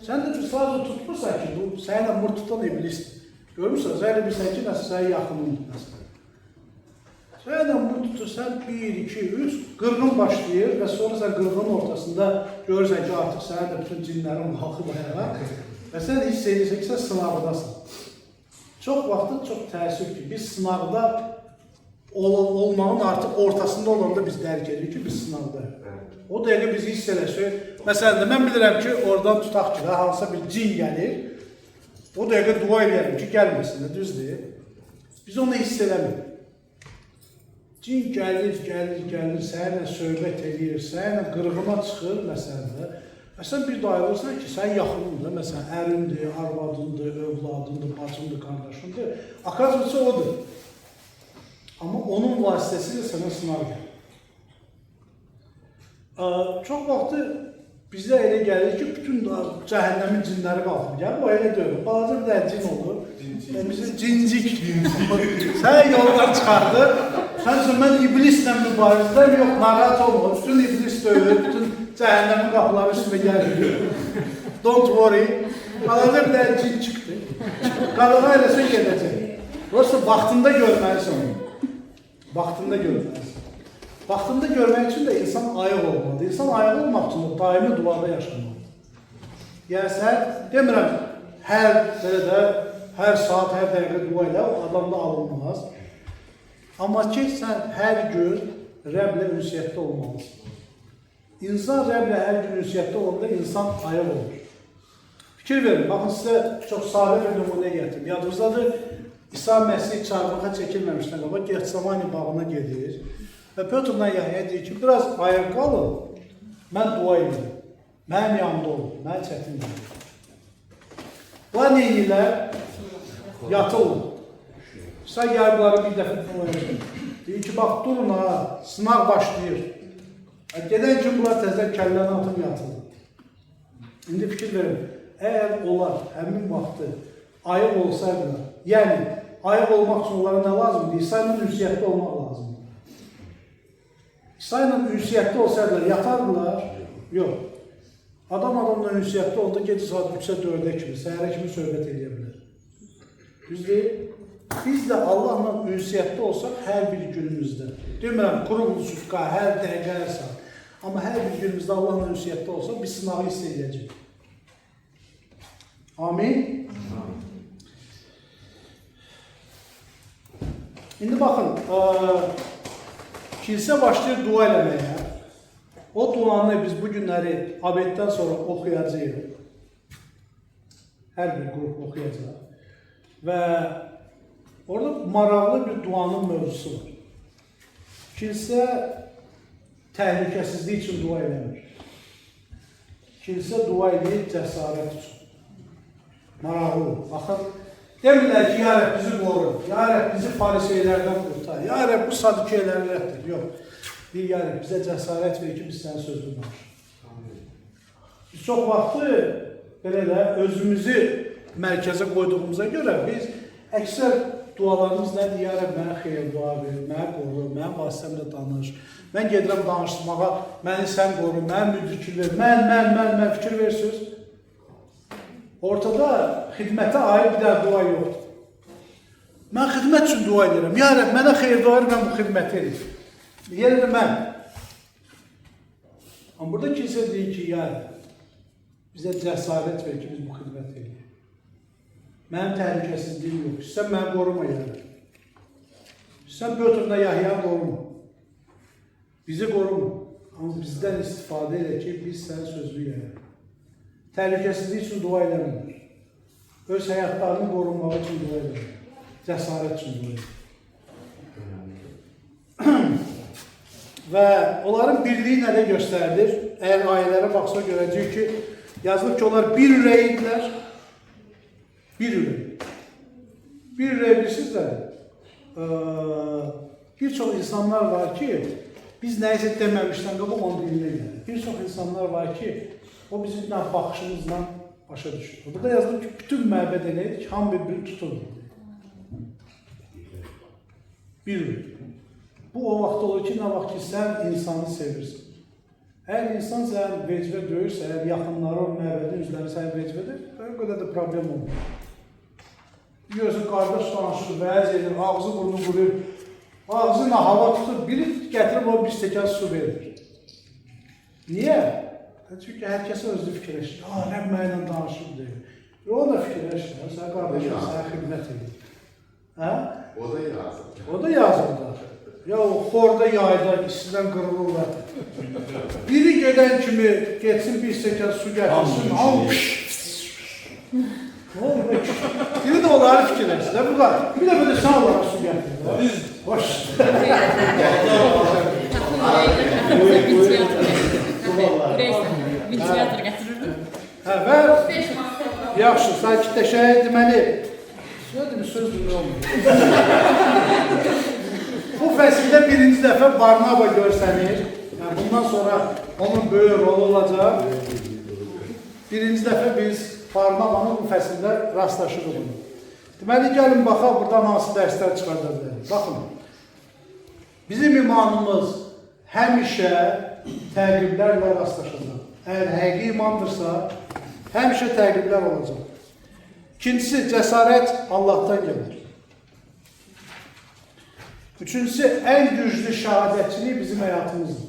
Sən də sadəcə tutmursan ki, bu səninlə mırt tutan iblisdir. Görmürsən, zəhlə bilsən ki, nəsə sənə yaxınındır. Sənə bunu tutursan, 1, 2, 3, qırğın başlayır və sonra sən qırğının ortasında görürsən ki, artıq sənə də bütün cinlərin qalxıb ayağa və sən hiss edirsən ki, sən sınavdasan. Çox vaxtı çox təəssüf ki, biz sınavda olmağın artıq ortasında olanda biz dərk edirik ki, biz sınavdayıq. O dəqiqə bizi hiss eləşir. Məsələn, mən bilirəm ki, oradan tutaq ki, hansısa bir cin gəlir, o dəqiqə dua edərim ki, gəlməsin, düzdür. Biz onu hiss eləmirik. Cin gəlir, sənə söhbət edir, sənə qırğına çıxır məsələdə. Və sən bir də ayrılırsan ki, sən yaxınındır, məsələn, ərindir, arvadındır, övladındır, bacındır, qardaşındır. Akazmısı odur. Amma onun vasitəsilə sənə sınav gəlir. Çox vaxtı bizə elə gəlir ki, bütün cəhənnəmin cinləri qalxır. Gəl, o elə deyil. Balaca bir də cin olur. Bizim cincik. Sən yoldan çıxardı. Sən mən iblislə mübarizədəm, yox, narahat olma. Bütün iblis döyür, bütün cəhənnəmin qapıları üstümə gəlir. Don't worry. Balaca bir də cin çıxdı. Qalığa eləsə gedəcək. Prosta vaxtında görməlisən onu. Vaxtında görməlisən. Vaxtında görmək üçün də insan ayıq olmalıdır. İnsan ayıq olmaq üçün də daimi duada yaşamalıdır. Yəni, sən demirəm, hər saat, hər dəqiqə dua ilə o adamda alınmaz. Amma ki, sən hər gün Rəblə ünsiyyətdə olmalısın. İnsan Rəblə hər gün ünsiyyətdə olanda insan ayıq olur. Fikir verin, baxın sizə çox sadə bir nümunə gətirim. Yadınızdadır, İsa Məsih çarmıxa çəkilməmişdən qabaq Getsemani bağına gedir. Və Pötrlə Yahyaya deyir ki, biraz ayıq qalın, mən dua edirəm, mənim yanımda olun, mənim çətin edir. Bu neyirlər? Yatırlar. Sən yarıqları bir dəfə dua edir. Deyir ki, bax, durun ha, sınaq başlayır. Gedən gün bunlar təzdən kəlləni atıb yatırlar. İndi fikir verin, əgər onlar həmin vaxtı ayıq olsaydılar, yəni ayıq olmaq üçün onlara nə lazımdır? İsa ilə ünsiyyətdə olmaq lazımdır. İsa ilə ünsiyyətdə olsaydılar, yatardılar? Yox. Adamla ünsiyyətdə oldu, gecə saat 3-ə 4-ə kimi, səhərə kimi söhbət edə bilər. Düzdür? Biz də Allahla ünsiyyətdə olsaq hər bir günümüzdə, demirəm, qurul sutqa, hər dəqiqə, hər saat. Amma hər bir günümüzdə Allahla ünsiyyətdə olsaq, biz sınağı hiss edəcəyik. Amin. İndi baxın, kilsə başlayır dua eləməyə. O duanı biz bu günləri abeddən sonra oxuyacağıq. Hər bir qrup oxuyacaq. Və orada maraqlı bir duanın mövzusu var. Kilsə təhlükəsizlik üçün dua eləmir. Kilsə dua edir cəsarət üçün. Maraqlı. Baxın, demirlər ki, ya Rəbb bizi qorur, ya Rəbb bizi fariseylərdən qurtar, ya Rəbb bu sadikələri rəddir. Yox. Bir ya Rəbb bizə cəsarət verir ki, biz sənin sözünü danışırıq. Biz çox vaxtı belə də özümüzü mərkəzə qoyduğumuza görə biz əksər dualarımız nədir? Ya Rəbb mənə xeyir dua verir, mənə qorur, mənim vasitəmlə danış. Mən gedirəm danışmağa, məni sən qorur, mənə müdriklik verir, mən fikir verirsiniz. Ortada xidmətə aid bir dənə dua yoxdur. Mən xidmət üçün dua edirəm. Ya Rəbb, mənə xeyir dua verir, mən bu xidməti edir. Yenə də mən. Amma burada kilsə deyir ki, ya Rəbb, bizə cəsarət ver ki, biz bu xidməti edirik. Mənim təhlükəsizliyim yox. Sən məni qoruma, ya Rəbb. Sən Pötrlə Yahyanı qoruma. Bizi qoruma. Amma bizdən istifadə elə ki, biz sənin sözünü yayaq. Təhlükəsizlik üçün dua eləmirlər. Öz həyatlarını qorunmağı üçün dua eləmirlər. Cəsarət üçün dua eləmirlər. Və onların birliyi nədə göstərilir? Əgər ayələrə baxsa görəcək ki, yazılıb ki, onlar bir ürək idilər. Bir ürək. Bir ürək bilirsizlər. Bir çox insanlar var ki, biz nəyisə deməmişdən qabaq onun dilinə gəlir. Bir çox insanlar var ki, o bizim baxışımızla başa düşür. Burada yazılır ki, bütün məbəd eləyir ki, hamı bir-birini tuturdu. Bir ürək. Bu o vaxt olur ki, nə vaxt ki, sən insanı sevirsən. Əgər insan səni vecvə döyürsə, əgər yaxınları o məbədin üzrləri səni vecvədir, o qədər də problem olmur. Görürsən, qardaş danışır, vəz edir, ağzı burnu vurur, ağzına hava tutur, biri gətirib o bir stəkan su verir. Niyə? Çünki hər kəsə özü fikirləşir. Rəbb mənlə danışır deyir. O da fikirləşir, sən qardaşın, sənə xidmət edir. O da yazır. O da yazır da. Ya o xorda yayda, istidən qırılırlar. Biri gedən kimi geçsin bir stəkan su gətirsin, biri də onları fikirləşsin. Bir də böyle sən onlara su gətirir. Hoş. Ventilator gətirirdim. Və yaxşı, sakitləşək deməli. Söz dinlə olmuyor. Bu fəsildə birinci dəfə Barnaba görsənir. Yəni, bundan sonra onun böyük rolu olacaq. Birinci dəfə biz Barnabanın bu fəsildə rastlaşırıq bunu. Deməli, gəlin baxaq, buradan hansı dərslər çıxarda bilərik. Baxın, bizim imanımız həmişə təqiblərlə rastlaşacaq. Əgər həqiqi imandırsa, həmişə təqiblər olacaq. İkincisi, cəsarət Allahdan gəlir. Üçüncüsü, ən güclü şəhadətçilik bizim həyatımızdır.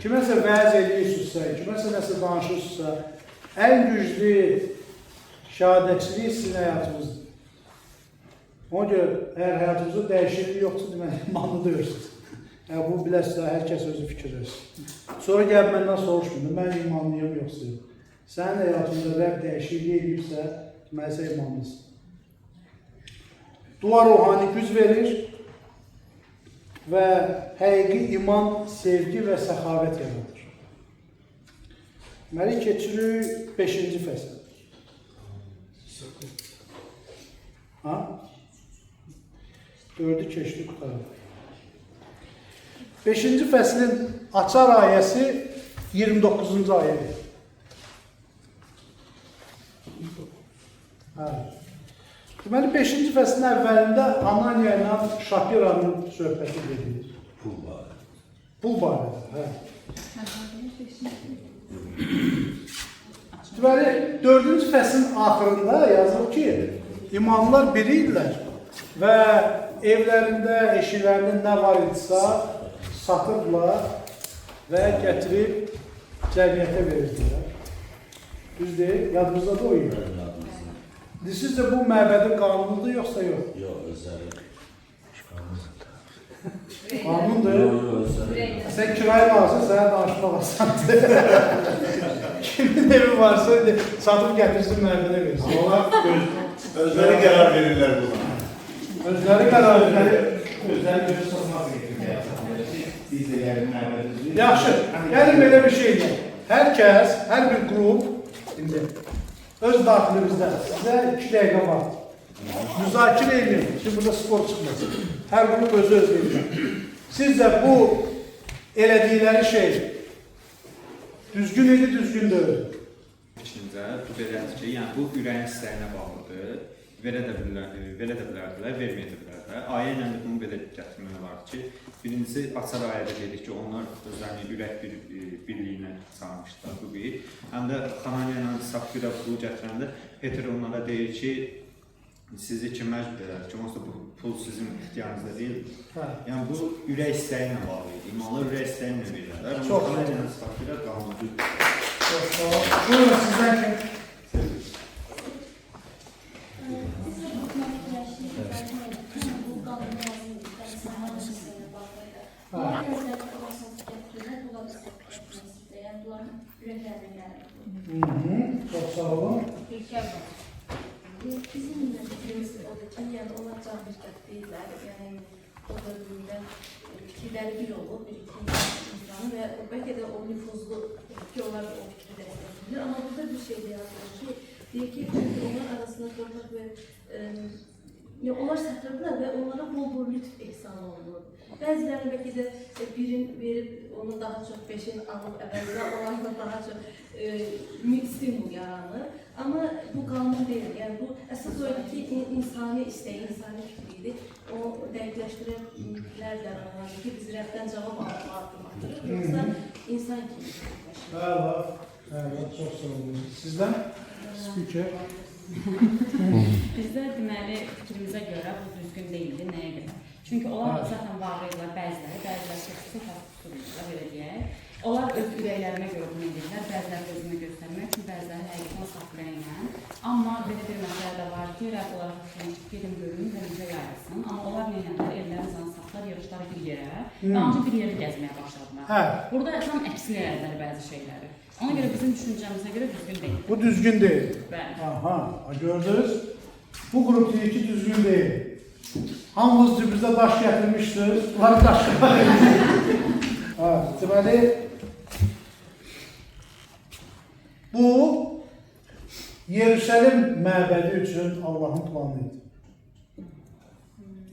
Kiməsə vəz edirsizsə, kiməsə nəsə danışırsınızsa, ən güclü şəhadətçilik sizin həyatımızdır. Ona görə, əgər həyatımızda dəyişiklik yoxdur, deməli, imanlı deyirsiniz. Bu biləsiz, hər kəs özü fikirləşsin. Sonra gəlib məndən soruşmur, mən imanlıyım yoxsa yox. Sənin həyatında Rəbb dəyişiklik edibsə, deməlisə imanlısın. Dua ruhani güc verir və həqiqi iman, sevgi və səxavət yaradır. Deməli, keçirik 5-ci fəsil. 4-ü keçdi, qutarıq. 5-ci fəslin açar ayəsi 29-cu ayədir. Deməli, 5-ci fəslin əvvəlində Ananiya ilə Şapiranın söhbəti verilir. Pul barədə. Deməli, 4-cü fəslin axırında yazılır ki, imanlılar biri idilər və evlərində, eşiklərində nə var idisə satırdılar və gətirib cəmiyyətə verirdilər. Düz deyil, yadımızda da o idi. Sizcə bu məbədin qanunudur, yoxsa yox? Yox, özəri. Qanundur. Özəri. Sən kirayı alırsan, sənə danışmaq asandır. Kimin evi varsa, satıb gətirsin məbədə versin. Onlar özləri qərar verirlər buna. Özləri qərar verir. Özləri gözü satmaq getirmək. Biz də gəlin məbədimizi. Yaxşı, gəlin belə bir şeydir. Hər kəs, hər bir qrup, indi öz daxilimizdə sizə 2 dəqiqə var. Müzakirə edin ki, burada spor çıxmasın. Hər qrup özü edin. Sizcə bu elədikləri şey düzgün idi, düzgün deyil. İkincə, bu belədir ki, yəni bu ürəyin istəyinə bağlıdır. Verə də bilərdilər, verməyə də bilərdilər. Ayə ilə də bunu belə gətirmək olar ki, birincisi açar ayədə dedik ki, onlar özlərini ürək birliyinə çağırmışlar bu bir. Həm də Xananiya ilə Safira pulu gətirəndə Peter onlara deyir ki, sizi kim məcbur edər ki, onsuz da bu pul sizin ixtiyarınızda deyil. Yəni bu ürək istəyinə bağlı idi. İmanlar ürək istəyinə verirlər. Amma Xananiya ilə Safira qanunsuz. Buyurun, sizdən kim? Səhərə baxmayla. Bunlar nəzərdə olarsanız gətirirlər, bunlar istəyir. Yəni, bunların ürəklərinə gəlir. Çox sağ olun. Bizim fikrimiz odur ki, yəni onlar can bir qət deyirlər, yəni o dövründə fikirləri bir olub, bir iki insanı və bəlkə də o nüfuzlu ki, onlar da o fikri dəstəkləyir. Amma burada bir şey deyir ki, deyir ki, onlar arasında torpaq və onlar satırdılar və onlara bol-bol lütf ehsan olunur. Bəziləri bəlkə də birin verib, onu daha çox beşin alıb əvəzlə, onlarla daha çox stimul yaranır. Amma bu qanun deyil, yəni bu əsas o ki, insani istəyi, insani fikridir. O dəqiqləşdirilər də ki, biz rəbdən cavab atırıq, yoxsa insan kimi fikirləşir. Bəli, çox sağ olun. Sizdən? Spiker. Bizdə deməli fikrimizə görə bu düzgün deyildi, nəyə görə? Çünki onlar zaten varlıqlar bəziləri seçisi xüsusilə belə deyək. Onlar öz ürəklərinə görə bunu edirlər, bəziləri özünü göstərmək üçün, bəziləri həqiqətən saxlayla. Amma belə bir məsələ də var ki, rəbb olaraq gedin görün və necə yayılsın. Amma onlar nə edirlər, ellərini zan saxlar, yığışlar bir yerə və ancaq bir yeri gəzməyə başladılar. Burada tam əksini elədilər bəzi şeyləri. Ona görə bizim düşüncəmizə görə düzgün deyil. Bu düzgün deyil. Bəli. Aha, gördünüz. Bu qrup deyir ki, düzgün deyil. Hamınız cibinizdə daş gətirmişsiniz, bunları daşımaq deməli, bu Yeruşəlim məbədi üçün Allahın planı idi.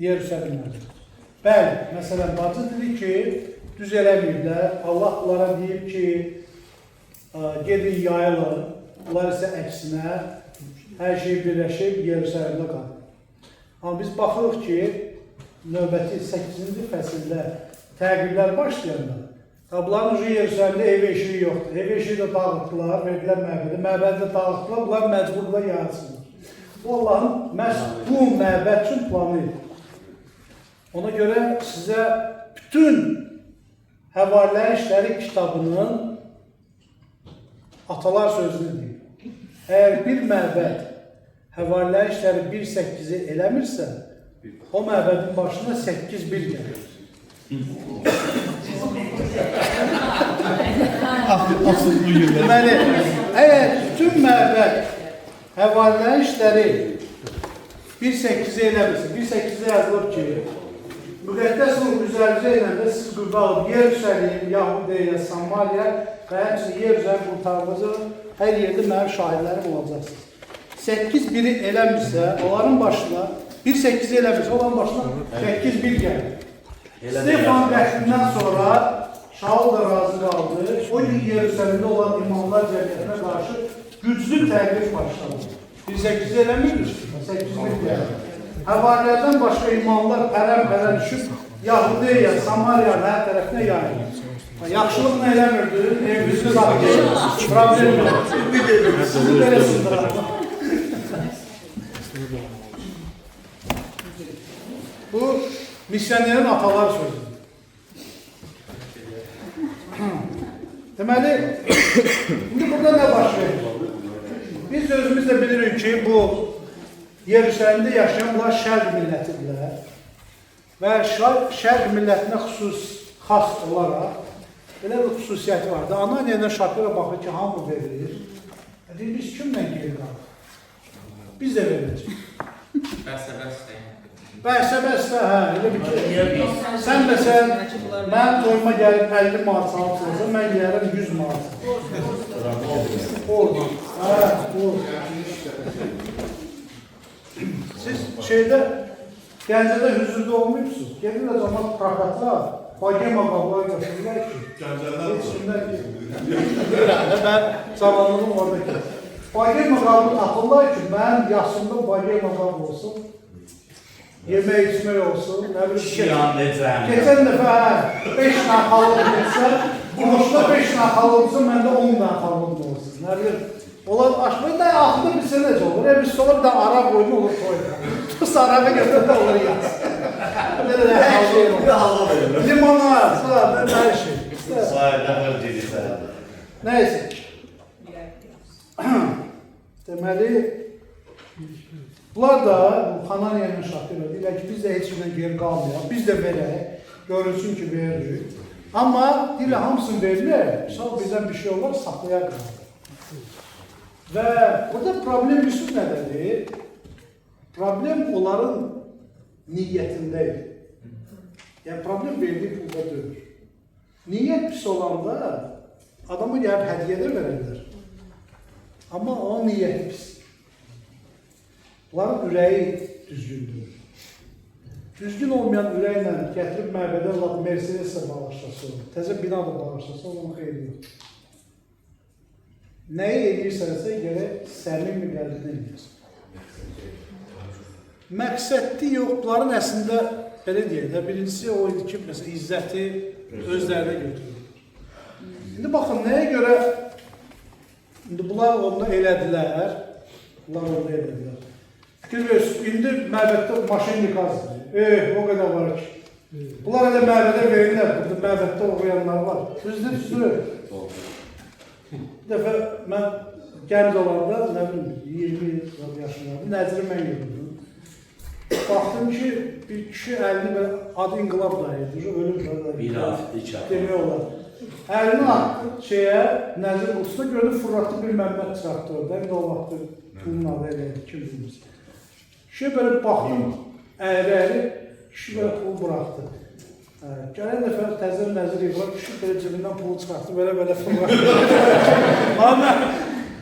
Yeruşəlim məbədi. Bəli, məsələn, bacı dedi ki, düz eləməyiblər. Allah bunlara deyib ki, gedin yayılın. Bunlar isə əksinə hər şey birləşib Yeruşəlimdə qalır. Amma biz baxırıq ki, növbəti 8-ci fəsildə təqiblər başlayanda, bunların ucu Yeruşəlimdə ev eşiği yoxdur. Ev eşiği də dağıtdılar, verdilər məbədi. Məbədi də dağıtdılar, bunlar məcburla yansınlar. Bu Allahın məhz bu məbəd üçün planı idi. Ona görə sizə bütün Həvarilər İşləri kitabının atalar sözünü deyir. Əgər bir məbəd Həvarilər İşləri 1.8-i eləmirsə, o məbədin başına 8.1 gəlir. Deməli, əgər bütün məbəd Həvarilər İşləri 1.8-i eləmirsə, 1.8-i yazılır ki, müqəddəs ruh üzərinizə eləndə siz qüvvə alıb Yeruşəlim, Yahudiya, Samariya və həmçinin Yeruşəlim qurtarılacaq, hər yerdə mənim şahidlərim olacaqsınız. 8.1-i eləmirsə, onların başına, 1.8-i eləmirsə, onların başına 8.1 gəlir. Stefan qəsdindən sonra Şaul da razı qaldı, o gün Yeruşəlimdə olan imamlar cəmiyyətinə qarşı güclü təqlif başladı. 1.8-i eləmirdir, 8.1 gəlir. Həvarilərdən başqa imamlar pərəm-pərəm düşüb, Yahudiya, Samariya hər tərəfinə yayılır. Yaxşılıq nə eləmirdi, evimizdə daxil, problem yox. Sizi belə sındıraq. Bu, misyonerin atalar sözüdür. Deməli, indi burada nə baş verir? Biz özümüz də bilirik ki, bu Yeruşəlimdə yaşayan bunlar şərq millətidirlər və şərq millətinə xas olaraq belə bir xüsusiyyəti vardır. Ananiyadan Şapira baxır ki, hamı verilir. Deyir, biz kimlə geri qalır? Biz də verəcəyik. Bəs-bəs-də, hə, elə bir ki, sən məsələn, mən toyuma gəlib 50 manat salmışsınızsa, mən yiyərəm 100 manat. Orada, hə, orada. Siz şeydə, Gəncədə hüzurda olmayıbsınız. Gedirlər zaman prakatlar, bagema qablar götürürlər ki, geçsinlər ki, mən zamanlığım oradakı. Bagema qabı tapırlar ki, mənim yaşımda bagema qab olsun, yemək içmək olsun, nə bilim, keçən dəfə 5 naxalım etsə, qonşuda 5 naxalım olsa, məndə 10 naxalım da olsun, nə bilim. Onlar aşmayı da axıda bilsə necə olur, biz olur da ara boyunu olur toyda. Tuz araba götürdə olur yansın. Belə də hər şey olur. Limonat, hər şey. Neyse. Deməli, Bunlar da bu Hananiya ilə Şapira deyirlər ki, biz də heç kimdən geri qalmayaq, biz də verək, görünsün ki, veririk. Amma deyirlər, hamısını verirlər, sonra bizdən bir şey olar, saxlaya qalır. Və burada problem üstün nədədir? Problem onların niyyətindəydir. Yəni, problem verdiyi pulda dönür. Niyyət pis olanda adamı gəlib hədiyyədə verərlər. Amma o niyyəti pis. Onların ürəyi düzgündür. Düzgün olmayan ürəklə gətirib məbədə Mercedes-ə bağışlasın, təzə bina da bağışlasın, onun xeyri yox. Nəyi edirsənsə, gərək səmimi qəlbinə edirsən. Məqsədli yox, bunların əslində, belə deyək də, birincisi o idi ki, məsələn, izzəti özlərinə götürürlər. İndi baxın, nəyə görə, indi bunlar onu elədilər, Fikir verirsiniz, indi məbəddə maşinlik azdır, o qədər var ki. Bunlar elə məbədə verirlər, burada məbəddə oxuyanlar var. Düzdür. Bir dəfə mən gənc olanda, nə bilim, 20 yaşındadır, Nəziri mən görürdüm. Baxdım ki, bir kişi əlini adı İnqilab dayıdır, ölüm demək olar. Əlini atdı Nəzir qutusuna gördü, fırlatdı bir Məmməd çıxartdı orada. İndi o vaxtı bunun adı eləydi, kim bilmirsə. Kişiyə belə baxdım, əyri, kişi belə pulu buraxdı. Gələn dəfə təzir Nəzir İbrahim, kişi belə cibindən pulu çıxartdı, belə fırlatdı.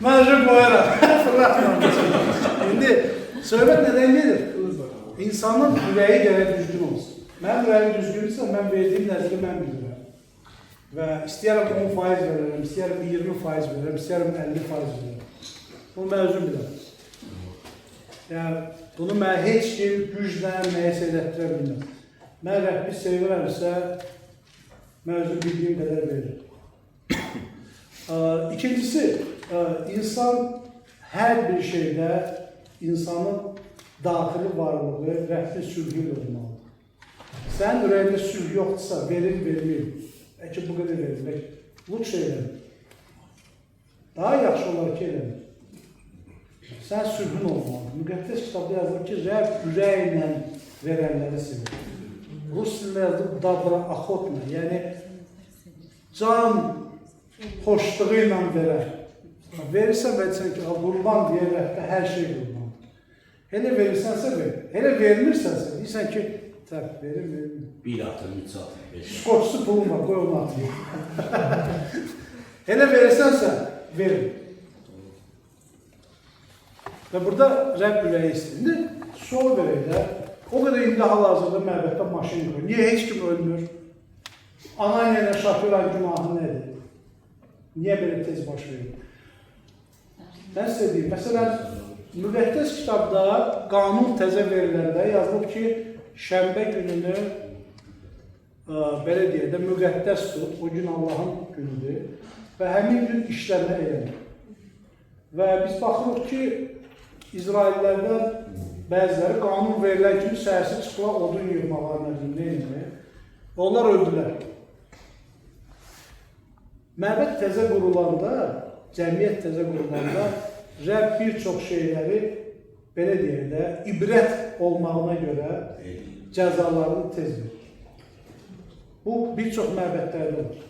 Mən qoyaraq, fırlatmamışım. İndi söhbət nədən gedir? İnsanın ürəyi gərək düzgün olsun. Mənim ürəyim düzgünsə, mən verdiyim nəziri mən bilirəm. Və istəyərəm 10% verərəm, istəyərəm 20% verərəm, istəyərəm 50% verərəm. Bunu mən özüm bilirəm. Yəni, bunu mən heç kim güclə nəyəsə elətdirə bilməm. Mən Rəbbi sevirəmsə, mən özüm bildiyim qədər veririm. İkincisi, insan hər bir şeydə insanın daxili varlığı Rəbbin sülhü ilə olmalıdır. Sənin ürəyində sülh yoxdursa, verməyim. Bəlkə bu qədər verir, lütf eləmir. Daha yaxşı olar ki, eləmir. Sən sülhün olmalıdır. Müqəddəs kitabda yazılır ki, Rəbb ürəklə verənləri sevir. Rus dilində yazılır, dabra axotla, yəni can xoşluğu ilə verər. Verirsən, bəlkə ki, qurban deyə Rəbbə hər şey qurban. Elə verirsənsə ver. Elə vermirsənsə, deyirsən ki, təb, verim. Bir atım, 3 atım, 5 atım. Skoçsu pulum var, qoy onu atayım. Elə verirsənsə, verim. Və burada Rəbb ürəyi istəyir. Sual verək də, o qədər indi hal-hazırda məbəddə maşın qoyur. Niyə heç kim ölmür? Ananiya ilə Şapira günahı nədir? Niyə belə tez baş verir? Mən sizə deyim, məsələn, Müqəddəs kitabda qanun təzə veriləndə yazılıb ki, şənbə gününü, belə deyək də, müqəddəs tut, o gün Allahın günüdür və həmin gün işləmə eləmir. Və biz baxırıq ki, İsraillərdən bəziləri qanun verilən kimi səhərsi çıxılar, odun yığmalar nədir, onlar öldülər. Məbəd təzə qurulanda, cəmiyyət təzə qurulanda, Rəbb bir çox şeyləri, belə deyək də, ibrət olmağına görə cəzalarını tez verir. Bu, bir çox məbədlərdə var.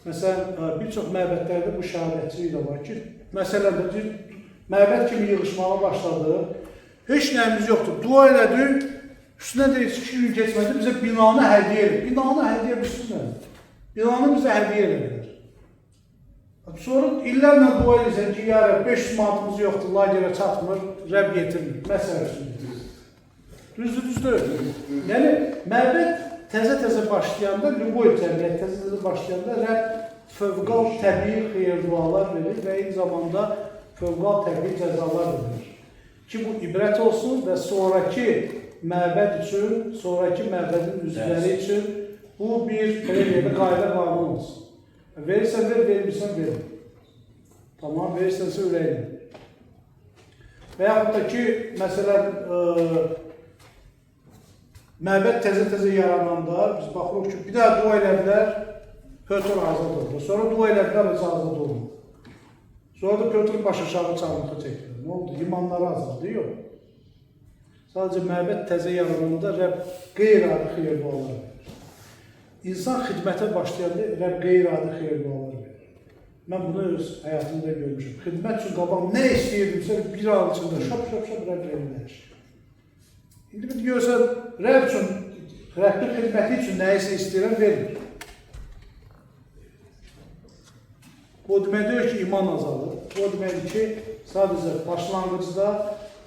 Məsələn, bir çox məbədlərdə bu şəhadətçilik də var ki, məsələn, məbəd kimi yığışmağa başladı, heç nəyimiz yoxdur, dua elədik, üstünə deyək, 2 gün keçmədi, bizə binanı hədiyyə edir. Binanı hədiyyə bilsinlər. Binanı bizə hədiyyə edir. Sonra illərlə dua edirsən ki, ya Rəbb, 500 manatımız yoxdur, lagerə çatmır, Rəbb yetirmir. Məsəl üçün. Düzdür. Yəni, məbəd təzə-təzə başlayanda, Lüboy cəmiyyət təzə-təzə başlayanda Rəbb fövqal təbii xeyir dualar verir və eyni zamanda fövqal təbii cəzalar verir. Ki, bu ibrət olsun və sonraki məbəd üçün, sonraki məbədin üzvləri üçün bu bir qayda qanun olsun. Verirsən ver, vermirsən ver. Tamam, verirsənsə ürəklə. Və yaxud da ki, məsələn, məbəd təzə-təzə yarananda biz baxırıq ki, bir daha dua elədilər, Pötr azad oldu. Sonra dua elədilər, heç azad oldu. Sonra da Pötr baş aşağı çarmıqı çəkdi. Nə oldu? İmanları azaldı, yox. Sadəcə məbəd təzə yarananda Rəbb qeyri-adi xeyir-dualar verir. İnsan xidmətə başlayanda Rəbb qeyri-adi xeyir-dualar verir. Mən bunu öz həyatımda görmüşüm. Xidmət üçün qabaq nə istəyirdimsə bir an içində şap Rəbb verir. İndi bir görsən, Rəbb üçün, Rəbbin xidməti üçün nəyisə istəyirəm, vermir. O deməkdir ki, iman azalır. O deməkdir ki, sadəcə başlanğıcda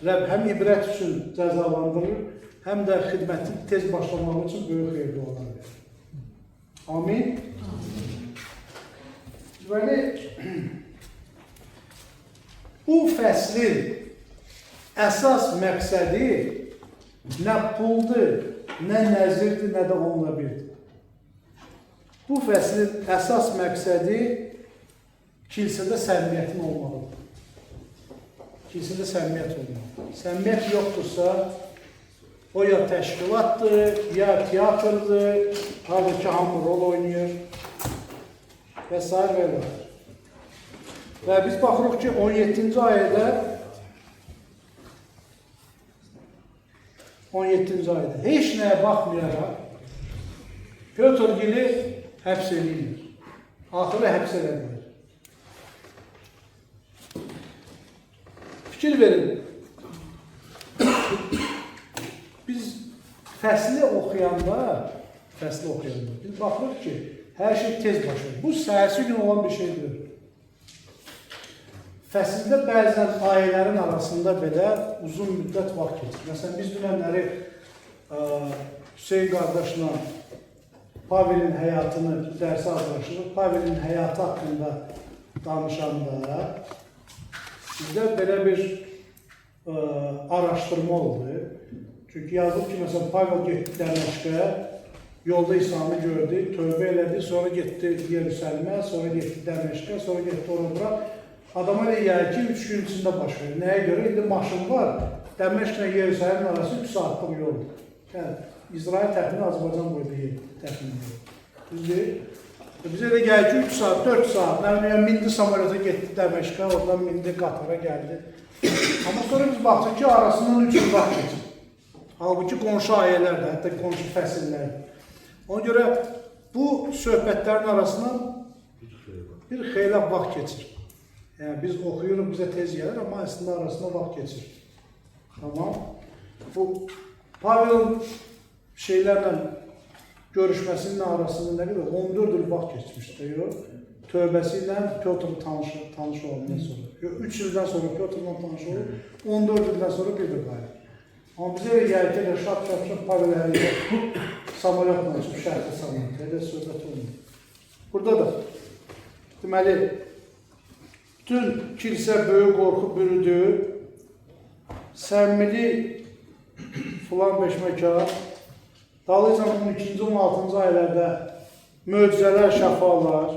Rəbb həm ibrət üçün cəzalandırır, həm də xidmətin tez başlamağı üçün böyük xeyir-dualar verir. Amin. Deməli, bu fəslin əsas məqsədi nə puldur, nə nəzirdir, nə də onunla birdir. Bu fəslin əsas məqsədi kilsədə səmimiyyətin olmalıdır. Kilsədə səmimiyyət olmalıdır. Səmimiyyət yoxdursa, o ya təşkilatdır, ya teatrdır, halbuki hamı rol oynayır və s. Və biz baxırıq ki, 17-ci ayədə 17-ci ayədə heç nəyə baxmayaraq Pyotr gili həbs edilir. Axırı həbs edilir. Fikir verin. Biz fəsli oxuyanda biz baxırıq ki, hər şey tez başlayır. Bu səhərsi gün olan bir şeydir. Fəsildə bəzən ayələrin arasında belə uzun müddət vaxt keçir. Məsələn, biz dünənləri Hüseyin qardaşla Pavelin həyatını, dərsi hazırlaşırıq. Pavelin həyatı haqqında danışanda bizdə belə bir araşdırma oldu. Çünki yazılıb ki, məsələn, Pavel getdi Dəməşqə, yolda İsa'nı gördü, tövbə elədi, sonra getdi Yerusəlimə, sonra getdi Dəməşqə, sonra getdi ora-bura. Adama deyək ki, 3 gün içində baş verir. Nəyə görə? İndi maşın var, Dəməşqlə Yerusəlimin arası 3 saatlıq yoldur. Yəni, İsrail təxmini Azərbaycan boyda təxmini. Düzdür? Bizə də gəlir ki, 3 saat, 4 saat, mindi samolyota getdi Dəməşqə, oradan mindi Qatara gəldi. Amma sonra biz baxdıq ki, arasından 3 il vaxt keçir. Halbuki qonşu ayələrdir, hətta qonşu fəsillərdir. Ona görə bu söhbətlərin arasından bir xeyli vaxt keçir. Yəni, biz oxuyuruq, bizə tez gəlir, amma əslində arasında vaxt keçir. Tamam. Bu, Pavel'in şeylərlə görüşməsinin arasında nə qədər? 14 il vaxt keçmişdir, yox. Tövbəsi ilə Pyotr'la tanış olandan sonra. 3 ildən sonra Pyotr'la tanış olur, 14 ildən sonra bir də qayır. Amma bizə elə gəlir ki, şap Pavel əlində samolyotla çıxıb şəhərdə samolyot, elə söhbət olmuyor. Burada da, deməli, bütün kilsə böyük qorxu bürüdü, səmimilik filan beşməkar, dalıyca 12-ci, 16-cı ayələrdə möcüzələr, şəfalar,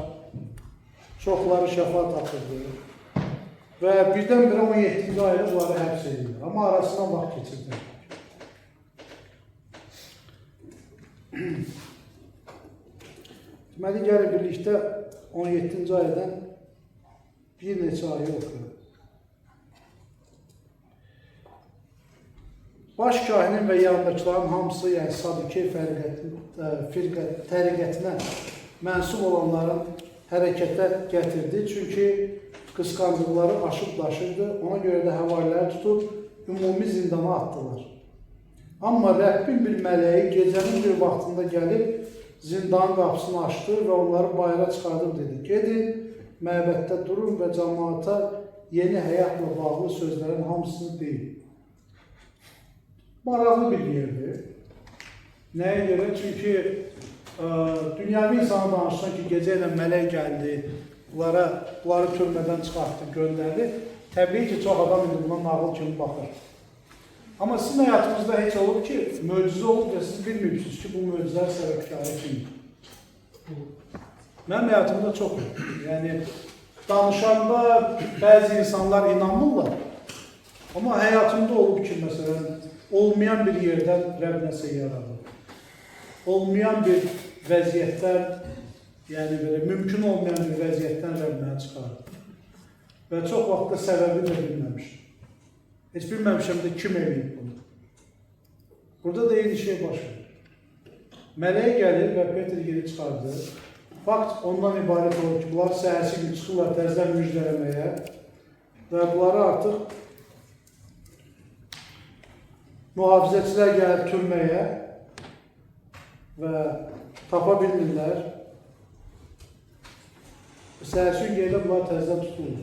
çoxları şəfa tapırdı və birdən-birə 17-ci ayədə bunları həbs edilir. Amma arasına vaxt keçirdi. Deməli, gəlir birlikdə 17-ci ayədən bir neçə ayı oxuyur. Baş kahinin və yanındakilərin hamısı, yəni Sadikey təriqətinə mənsub olanların hərəkətə gətirdi. Çünki qısqanclıqları aşıb daşırdı. Ona görə də həvariləri tutub ümumi zindana atdılar. Amma Rəbbin bir mələyi gecənin bir vaxtında gəlib zindanın qapısını açdı və onları bayıra çıxardıb dedi. Gedin, məbəddə durun və cəmaata yeni həyatla bağlı sözlərin hamısını deyin. Maraqlı bir yerdir. Nəyə görə? Çünki dünyavi insana danışsan ki, gecə ilə mələk gəldi, bunları türmədən çıxartdı, göndərdi. Təbii ki, çox adam indi buna nağıl kimi baxır. Amma sizin həyatınızda heç olub ki, möcüzə olub və siz bilmirsiniz ki, bu möcüzələr səbəbkarı kimdir. Mənim həyatımda çox olub. Yəni, danışanda bəzi insanlar inanmırlar. Amma həyatımda olub ki, məsələn, olmayan bir yerdən Rəbb nəsə yaradır. Olmayan bir vəziyyətdən, yəni belə mümkün olmayan bir vəziyyətdən Rəbb mənə çıxarır. Və çox vaxtda səbəbi də bilməmişdim. Heç bilməmişəm də kim eləyib bunu. Burada da eyni şey baş verir. Mələk gəlir və Peter geri çıxardır. Fakt ondan ibarət olur ki, bunlar səhərsi gün çıxırlar təzədən müjdələməyə və bunları artıq mühafizəçilər gəlib türməyə və tapa bilmirlər. Səhərsi gün gəlib bunlar təzədən tutulur.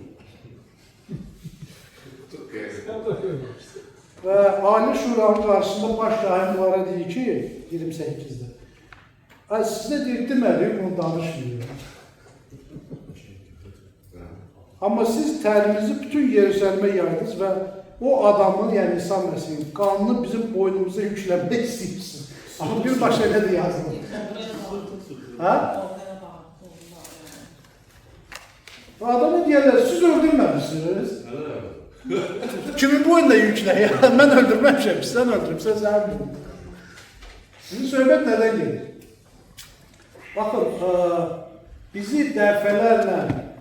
Və Ali Şuranın qarşısında baş rahim bunlara deyir ki, 28-də. Ay, sizə deyir, deməliyim, bunu danışmıyorum. Amma siz təlimizi bütün Yerusəlimə yaydınız və o adamın, yəni İsa Məsihin qanını bizim boynumuza yükləmək istəyirsiniz. Amma birbaşa elə də yazılır. Hə? Adamı deyərlər, siz öldürməmişsiniz. Kimin boynuna yükləyir? Mən öldürməmişəm, sən öldürübsən, sən bilmirəm. Şimdi söhbət nədən gelir? Bakın, bizi dəfələrlə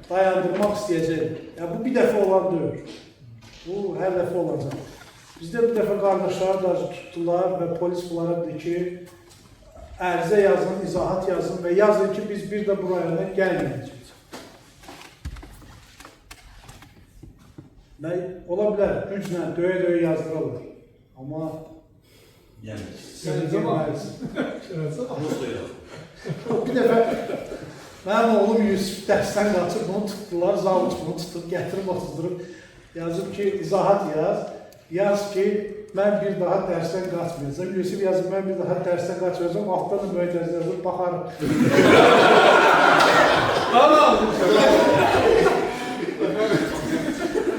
dayandırmaq istəyəcək. Yəni, bu bir dəfə olan deyil. Bu, hər dəfə olacaq. Bizdə bir dəfə qardaşları da tutdular və polis bunlara dedi ki, ərizə yazın, izahat yazın və yazın ki, biz bir də buraya gəlməyəcəyik. Ola bilər, güclə, döyə-döyə yazdırırlar. Amma sən girməlisin. Bir dəfə mənim oğlum Yusuf dərsdən qaçıb, bunu tutdular, zavut bunu tutub, gətirib, oturdurub, yazıb ki, izahat yaz. Yaz ki, mən bir daha dərsdən qaçmayacağım. Yusuf yazıb, mən bir daha dərsdən qaçmayacağım, altdan da müəyyəcə yazıb, baxarım.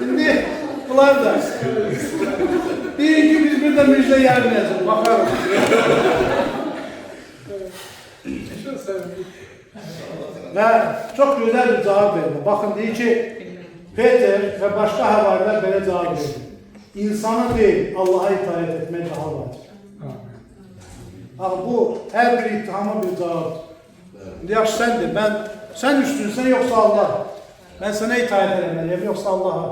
İndi bunlar da deyin ki, biz bir də müjdə gəlməyəcək, baxarım. Və çox gözəl bir cavab verir. Baxın, deyir ki, Peter və başqa həvarilər belə cavab verir. İnsana deyil, Allaha itaət etmək daha vacib. Bu, hər bir ittihama bir cavabdır. Yaxşı, sən de, sən üstünsən, yoxsa Allah. Mən sənə itaət eləməliyəm, yoxsa Allaha.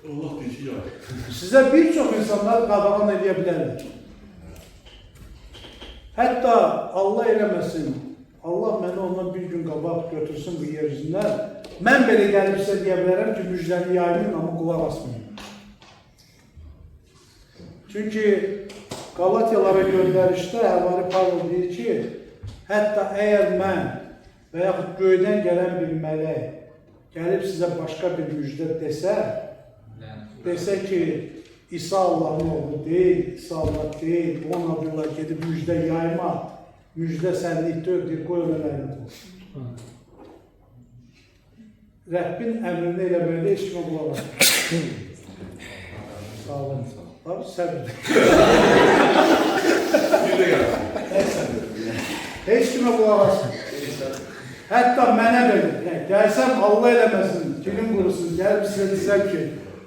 Allah bir şey yok. Sizə bir çox insanlar qadağan edə bilərlər. Hətta Allah eləməsin, Allah məni ondan bir gün qabaq götürsün bu yer üzündən, mən belə gəlib sizə deyə bilərəm ki, müjdəni yaymayın, amma qulaq asmayın. Çünki Qalatiyalara göndərişdə Həvari Pavel deyir ki, hətta əgər mən və yaxud göydən gələn bir mələk gəlib sizə başqa bir müjdə desə ki, İsa Allah'ın oğlu deyil, İsa Allah deyil, onun adıyla gedib müjdə yayma, müjdə sənlikdir, deyir, qoy ona lənət olsun. Rəbbin əmrini eləməkdə heç kimə qulaq asın. Sağ olun. Abi, səbir. Heç kimə qulaq asın. Hətta mənə belə, gəlsəm Allah eləməsin, dilim qurusun, gəlib sizə desəm ki,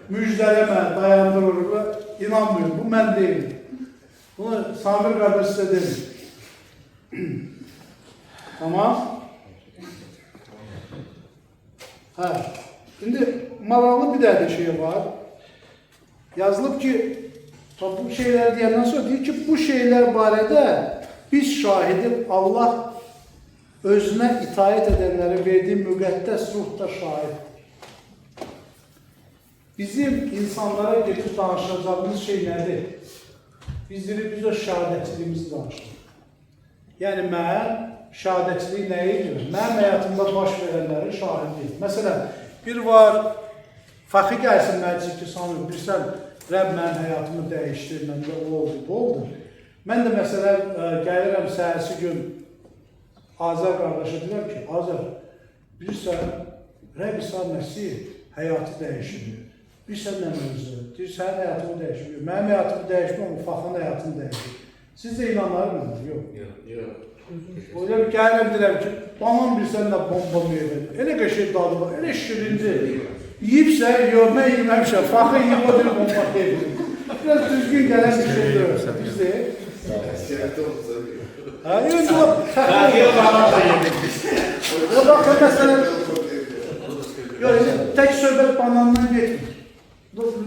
müjdələmə, dayandırır, inanmıyorum, bu mən deyim. Bunu Samir qardaş sizə deyim. Tamam. Hə, şimdi maraqlı bir dərdə şey var. Yazılıb ki, bu şeyləri deyəndən sonra deyir ki, bu şeylər barədə biz şahidik, Allah özünə itaət edənlərə verdiyi müqəddəs ruhda şahid. Bizim insanlara gedib danışacağımız şey nədir? Biz o şəhadətçiliyimizi danışırıq. Yəni, mən şəhadətçilik nə edir? Mənim həyatımda baş verənlərin şahidiyim. Məsələn, bir var, Fəxri gəlsin məclis ki, sanır, bilsən, Rəbb mənim həyatımı dəyişdir, məndə o oldu, bu oldu. Mən də məsələn, gəlirəm səhərsi gün Azər qardaşa deyirəm ki, Azər, bilirsən, Rəbb İsa Məsih həyatı dəyişir. Bilirsən nə mövzu? Deyir, sənin həyatını dəyişir. Mənim həyatımı dəyişmir, o Fəxrin həyatını dəyişir. Siz də inanlar mı? Yox. Öyle bir gəlirəm deyirəm ki, banan bilsən də bomba meyvədir. Elə qəşək dadı var, elə şirindir. Yiyibsə, yox, mən yeməmişəm, Fəxri yiyib o deyir bomba deyil. Biraz düzgün gələn bir şey görürsə, biz deyil. O da məsələn, tək söhbət banandan getmir.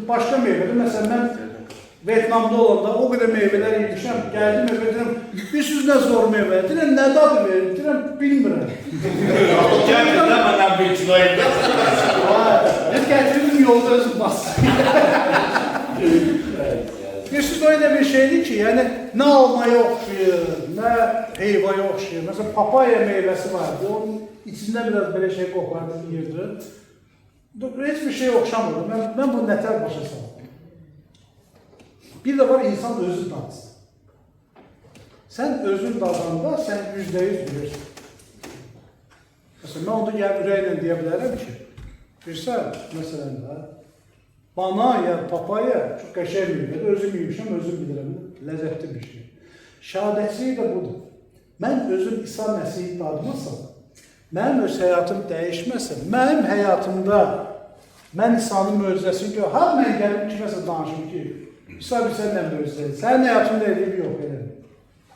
Başqa meyvədir. Məsələn, mən Vietnamda olanda o qədər meyvələr yemişəm, gəldim evə deyirəm, bilirsiniz nə zor meyvə? Deyirəm, nə dadı verir? Deyirəm, bilmirəm. Gəlin də mənə bir kilo evdə. Biz gətirdim yolda özüm bastım. Bilirsiniz, o elə bir şeydir ki, yəni nə almaya oxşayır, nə heyvaya oxşayır. Məsələn, papaya meyvəsi vardı, onun içində biraz belə şey qopardı, yiyirdi. Heç bir şey oxşamırdı. Mən bunu nətər başa saldım. Bir de var insan özü dadsın. Sen özün dadanda sen %100 bilirsin. Mesela ben onu gəlib ürəklə deyə bilərəm ki, bilirsən, məsələn də, bana ya papaya çok qəşəng meyvədir, özüm yemişəm, özüm bilirəm, ləzzətli bir şey. Şəhadətçilik də budur. Mən özüm İsa Məsihi dadmasam, mənim öz həyatım dəyişməsə, mənim həyatımda mən İsa'nın möcüzəsini gör, har mən gəlib kiməsə danışım ki, İsa bir səndən möcüzədir, sənin həyatında eləyib yox, elə.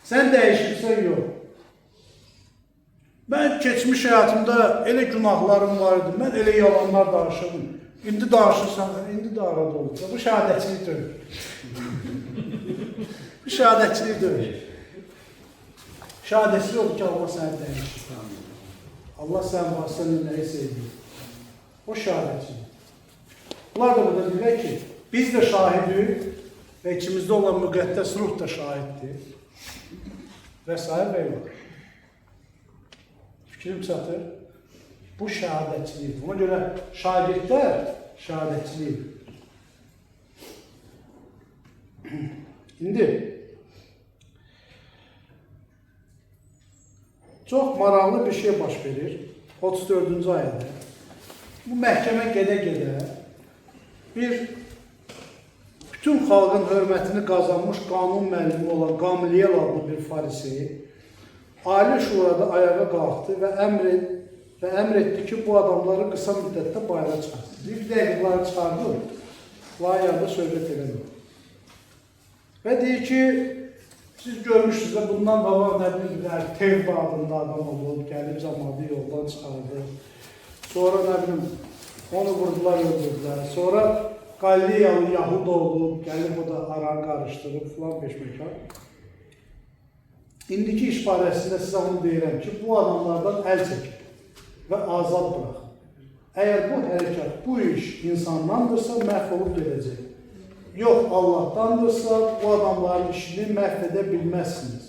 Sən dəyişirsən yox. Mən keçmiş həyatımda elə günahlarım var idi, mən elə yalanlar danışırdım. İndi danışırsan, indi də arada olur. Bu şəhadətçilik deyil. Bu şəhadətçilik deyil. Şəhadətçilik odur ki, Allah səni dəyişir. Allah sənin vasitəsində nəyi sevdir. O şəhadətçilik. Bunlar da burada deyirlər ki, biz də şahidik və içimizdə olan müqəddəs ruh da şahiddir. Və sahib eyvallah. Fikrim çatır. Bu şəhadətçilik. Ona görə şagirdlər şəhadətçilik. İndi çox maraqlı bir şey baş verir. 34-cü ayədə. Bu məhkəmə gedə-gedə bütün xalqın hörmətini qazanmış qanun müəllimi olan Gamliyel adlı bir farisey Ali Şurada ayağa qalxdı və əmr etdi ki, bu adamları qısa müddətdə bayıra çıxarsın. Bir dəqiqələri çıxardı, layihədə söhbət eləmir. Və deyir ki, siz görmüşsünüz də bundan qabaq nə bilirlər, Tevb adında adam olub, gəlib cəmaatı yoldan çıxardı. Sonra nə bilim, onu vurdular, öldürdülər. Sonra Qaliyalı Yahud olub, gəlib o da aran qarışdırıb, filan beşməkar. İndiki iş barəsində sizə onu deyirəm ki, bu adamlardan əl çəkin və azad bıraxın. Əgər bu hərəkət, bu iş insanlandırsa, məhv olub gedəcək. Yox, Allah'tandırsa, bu adamların işini məhv edə bilməzsiniz.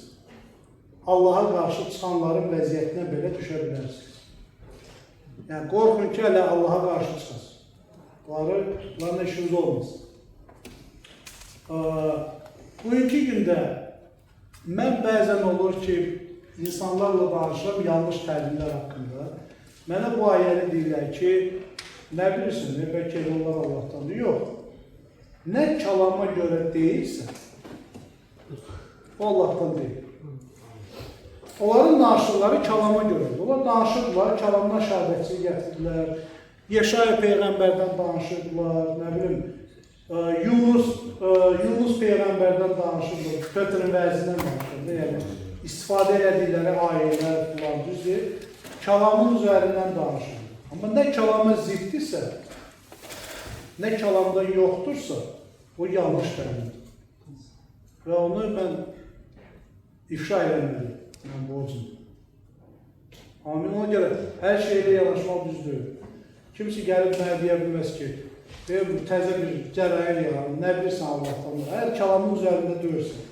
Allaha qarşı çıxanların vəziyyətinə belə düşə bilərsiniz. Yəni, qorxun ki, hələ Allaha qarşı çıxasın. Bunların işiniz olmasın. Bugünkü gündə mən bəzən olur ki, insanlarla danışıram yanlış təlimlər haqqında. Mənə bu ayəni deyirlər ki, nə bilirsin, bəlkə onlar Allah'tandır. Yox. Nə kalama görə deyilsə, o Allah'tan deyil. Onların danışıqları kalama görədir. Onlar danışırdılar, kalamdan şəhadətçilik gətirdilər. Yeşaya Peyğəmbərdən danışırdılar, nə bilim, Yunus Peyğəmbərdən danışırdılar, Pötrin vəzindən danışırdı. Yəni, istifadə elədikləri ayələr falan düzdür. Kalamın üzərindən danışırdı. Amma nə kalama ziddirsə, nə kalamda yoxdursa, o yanlış təlimdir. Və onu mən ifşa eləməliyim, mən borcum. Amin, ona görə hər şeylə yanaşmaq düzdür. Kimisi gəlib mənə deyə bilməz ki, təzə bir cərayir yaranır, nə bilirsən Allah'tan. Əgər kalamın üzərində döyürsə,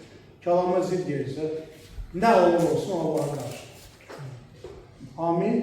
kalama zid deyirsə, nə olur olsun Allah'a qarşı. Amin.